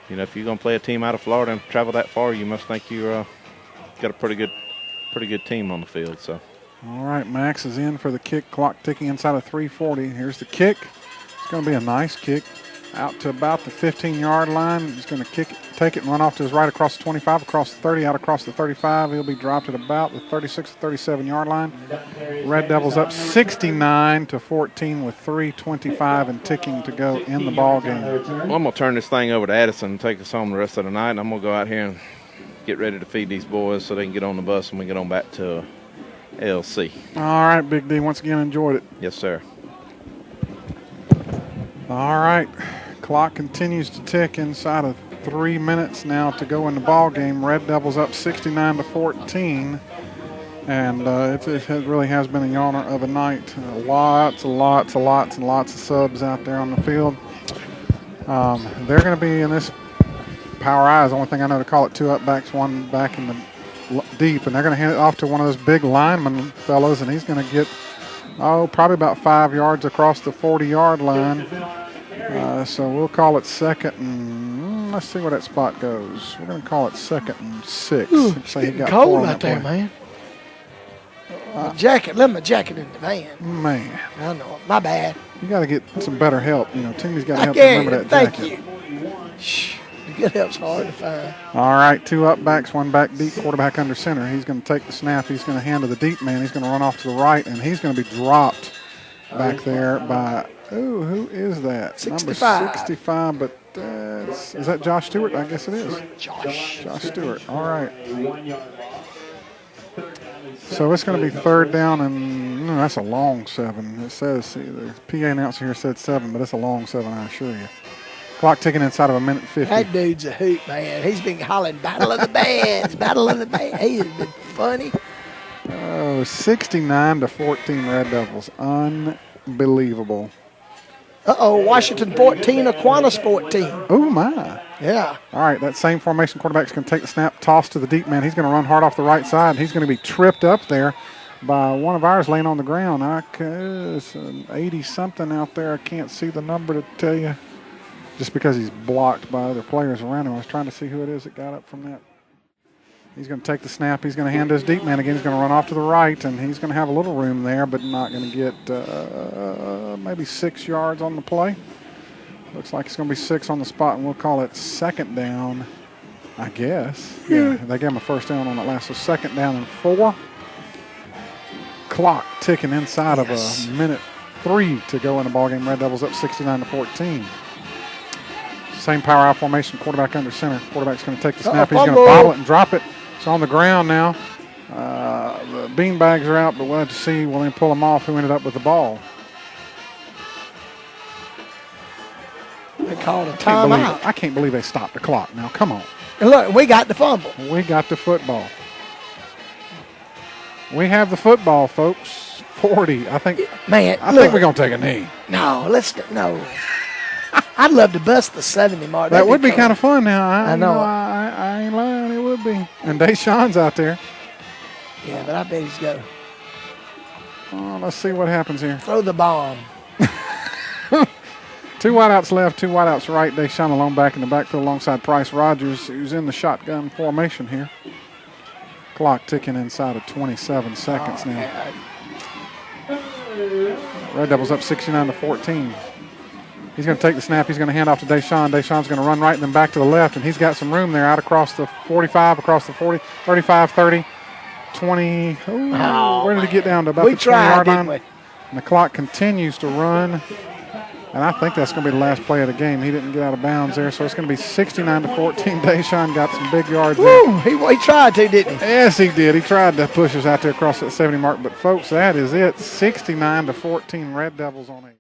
you're going to play a team out of Florida and travel that far, you must think you're got a pretty good team on the field. So. All right, Max is in for the kick. Clock ticking inside of 3:40. Here's the kick. It's going to be a nice kick out to about the 15-yard line. He's going to take it and run off to his right across the 25, across the 30, out across the 35. He'll be dropped at about the 36 to 37-yard line. Red Devils up 69-14 with 3:25 and ticking to go in the ball game. Well, I'm going to turn this thing over to Addison and take us home the rest of the night, and I'm going to go out here and get ready to feed these boys so they can get on the bus and we get on back to LC. All right, Big D. Once again, enjoyed it. Yes, sir. All right. Clock continues to tick inside of 3 minutes now to go in the ball game. Red Devils up 69-14. And it really has been a yawner of a night. Lots of subs out there on the field. They're going to be in this power I is the only thing I know to call it. 2 up backs, 1 back in the deep, and they're going to hand it off to one of those big lineman fellas, and he's going to get probably about 5 yards across the 40-yard line. So we'll call it second and let's see where that spot goes. We're going to call it 2nd and 6. Ooh, it's getting cold out there, man. Let my jacket in the van. Man, I know. My bad. You got to get some better help. Timmy's got to help remember that Thank jacket. you. Shh. Good help's hard to find. All right, 2 up backs, 1 back deep, quarterback under center. He's going to take the snap. He's going to hand to the deep man. He's going to run off to the right, and he's going to be dropped back there by, who is that? 65. Number 65, but is that Josh Stewart? I guess it is. Josh Stewart. All right. So it's going to be 3rd down, and that's a long 7. It says, the PA announcer here said 7, but it's a long 7, I assure you. Clock ticking inside of 1:50. That dude's a hoot, man. He's been hollering, Battle of the Bands, Battle of the Bands. He has been funny. 69-14 Red Devils. Unbelievable. Washington 14, Aquinas 14. Oh, my. Yeah. All right, that same formation. Quarterback's going to take the snap, toss to the deep man. He's going to run hard off the right side. He's going to be tripped up there by one of ours laying on the ground. It's an 80-something out there. I can't see the number to tell you. Just because he's blocked by other players around him. I was trying to see who it is that got up from that. He's going to take the snap. He's going to hand to his deep man again. He's going to run off to the right, and he's going to have a little room there, but not going to get maybe 6 yards on the play. Looks like it's going to be 6 on the spot, and we'll call it 2nd down, I guess. Yeah, they gave him a 1st down on that last. So 2nd down and 4. Clock ticking inside of 1:03 to go in the ballgame. Red Devils up 69-14. Same power out formation, quarterback under center. Quarterback's going to take the snap. He's going to bobble it and drop it. It's on the ground now. The beanbags are out, but we'll have to see. Will they pull them off? Who ended up with the ball? They called a timeout. I can't believe they stopped the clock. Now, come on. And look, we got the fumble. We got the football. We have the football, folks. 40. I think. Man, I think we're going to take a knee. No. I'd love to bust the 70 mark. That would be kind of fun now. I know. I ain't lying. It would be. And Deshaun's out there. Yeah, but I bet he's go. Oh, let's see what happens here. Throw the bomb. 2 wideouts left, 2 wideouts right. Deshaun alone back in the backfield alongside Price Rogers, who's in the shotgun formation here. Clock ticking inside of 27 seconds now. Red Devils up 69-14. He's going to take the snap. He's going to hand off to Deshaun. Deshaun's going to run right and then back to the left, and he's got some room there out across the 45, across the 40, 35, 30, 20. Where did he get down to? About the 20-yard line. And the clock continues to run, and I think that's going to be the last play of the game. He didn't get out of bounds there, so it's going to be 69-14. Deshaun got some big yards there. He tried to, didn't he? Yes, he did. He tried to push us out there across that 70 mark, but, folks, that is it. 69-14 Red Devils on 8.